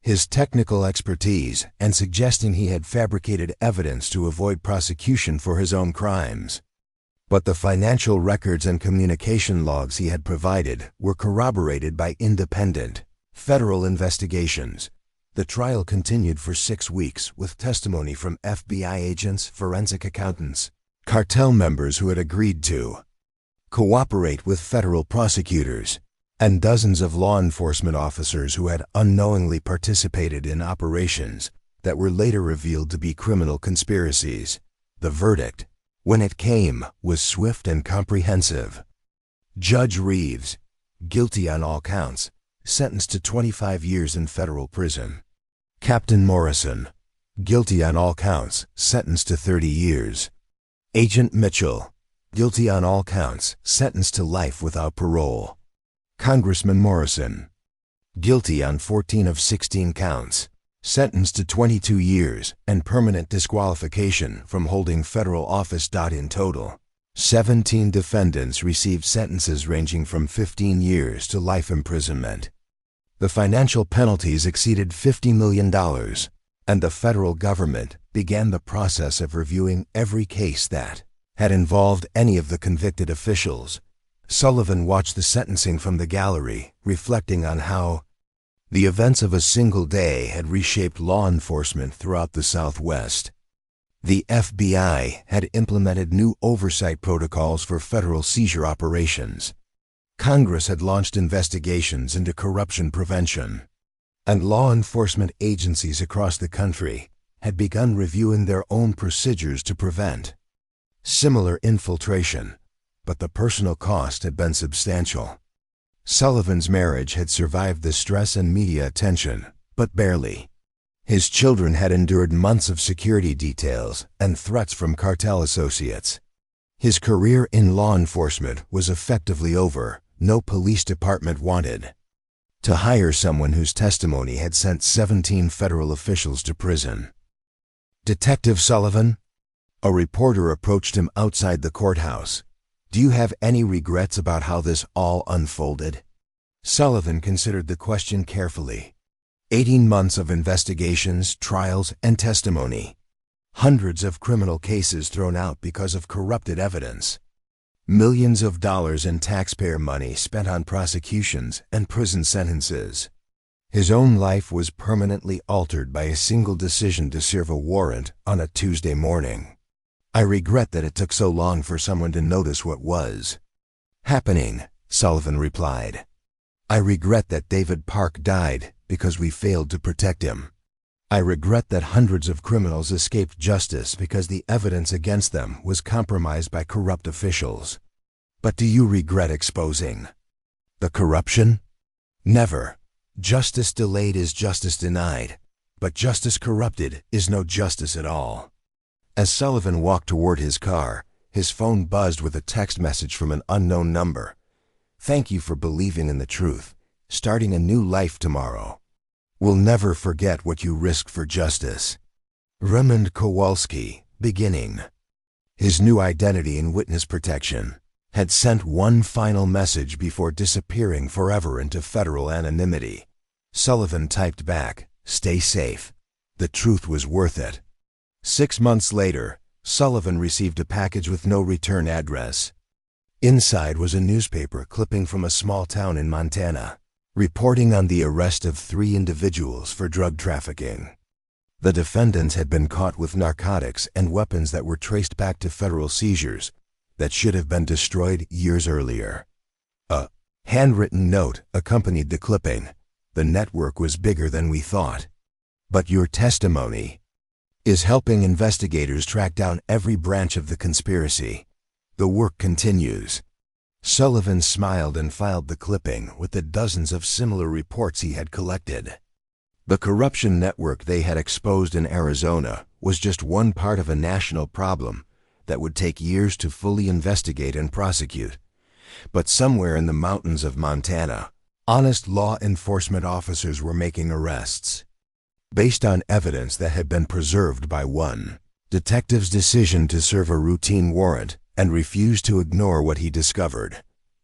his technical expertise and suggesting he had fabricated evidence to avoid prosecution for his own crimes. But the financial records and communication logs he had provided were corroborated by independent federal investigations. The trial continued for 6 weeks with testimony from FBI agents, forensic accountants, cartel members who had agreed to cooperate with federal prosecutors, and dozens of law enforcement officers who had unknowingly participated in operations that were later revealed to be criminal conspiracies. The verdict, when it came, was swift and comprehensive. Judge Reeves, guilty on all counts, sentenced to 25 years in federal prison. Captain Morrison, guilty on all counts, sentenced to 30 years. Agent Mitchell, guilty on all counts, sentenced to life without parole. Congressman Morrison, guilty on 14 of 16 counts, sentenced to 22 years and permanent disqualification from holding federal office. In total, 17 defendants received sentences ranging from 15 years to life imprisonment. The financial penalties exceeded $50 million, and the federal government began the process of reviewing every case that had involved any of the convicted officials. Sullivan watched the sentencing from the gallery, reflecting on how the events of a single day had reshaped law enforcement throughout the Southwest. The FBI had implemented new oversight protocols for federal seizure operations. Congress had launched investigations into corruption prevention, and law enforcement agencies across the country had begun reviewing their own procedures to prevent similar infiltration, but the personal cost had been substantial. Sullivan's marriage had survived the stress and media attention, but barely. His children had endured months of security details and threats from cartel associates. His career in law enforcement was effectively over. No police department wanted to hire someone whose testimony had sent 17 federal officials to prison. "Detective Sullivan?" A reporter approached him outside the courthouse. "Do you have any regrets about how this all unfolded?" Sullivan considered the question carefully. 18 months of investigations, trials, and testimony. Hundreds of criminal cases thrown out because of corrupted evidence. Millions of dollars in taxpayer money spent on prosecutions and prison sentences. His own life was permanently altered by a single decision to serve a warrant on a Tuesday morning. "I regret that it took so long for someone to notice what was happening," Sullivan replied. "I regret that David Park died because we failed to protect him. I regret that hundreds of criminals escaped justice because the evidence against them was compromised by corrupt officials. But do you regret exposing the corruption? Never. Justice delayed is justice denied, but justice corrupted is no justice at all." As Sullivan walked toward his car, his phone buzzed with a text message from an unknown number. "Thank you for believing in the truth. Starting a new life tomorrow. We'll never forget what you risked for justice. Raymond Kowalski, beginning." His new identity in witness protection had sent one final message before disappearing forever into federal anonymity. Sullivan typed back, "Stay safe. The truth was worth it." 6 months later, Sullivan received a package with no return address. Inside was a newspaper clipping from a small town in Montana, reporting on the arrest of 3 individuals for drug trafficking. The defendants had been caught with narcotics and weapons that were traced back to federal seizures that should have been destroyed years earlier. A handwritten note accompanied the clipping. "The network was bigger than we thought. But your testimony is helping investigators track down every branch of the conspiracy. The work continues." Sullivan smiled and filed the clipping with the dozens of similar reports he had collected. The corruption network they had exposed in Arizona was just one part of a national problem that would take years to fully investigate and prosecute. But somewhere in the mountains of Montana, honest law enforcement officers were making arrests. Based on evidence that had been preserved by one detective's decision to serve a routine warrant and refuse to ignore what he discovered.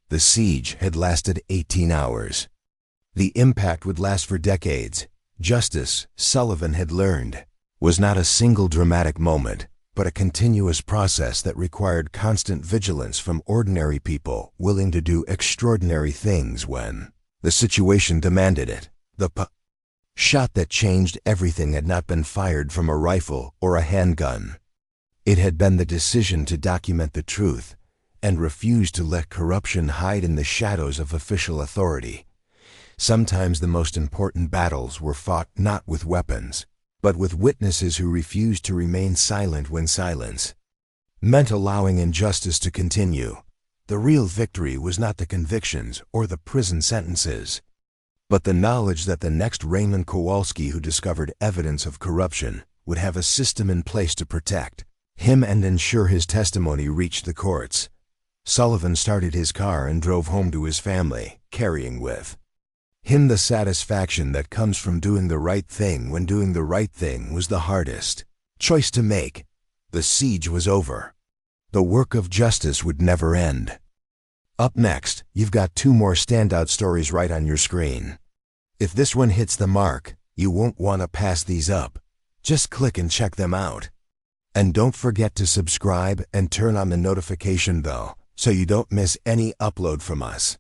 The siege had lasted 18 hours. The impact would last for decades. Justice, Sullivan had learned, was not a single dramatic moment, but a continuous process that required constant vigilance from ordinary people willing to do extraordinary things when the situation demanded it. The shot that changed everything had not been fired from a rifle or a handgun. It had been the decision to document the truth and refuse to let corruption hide in the shadows of official authority. Sometimes the most important battles were fought not with weapons, but with witnesses who refused to remain silent when silence meant allowing injustice to continue. The real victory was not the convictions or the prison sentences, but the knowledge that the next Raymond Kowalski who discovered evidence of corruption would have a system in place to protect him and ensure his testimony reached the courts. Sullivan started his car and drove home to his family, carrying with him the satisfaction that comes from doing the right thing when doing the right thing was the hardest choice to make. The siege was over. The work of justice would never end. Up next, you've got 2 more standout stories right on your screen. If this one hits the mark, you won't want to pass these up. Just click and check them out. And don't forget to subscribe and turn on the notification bell so you don't miss any upload from us.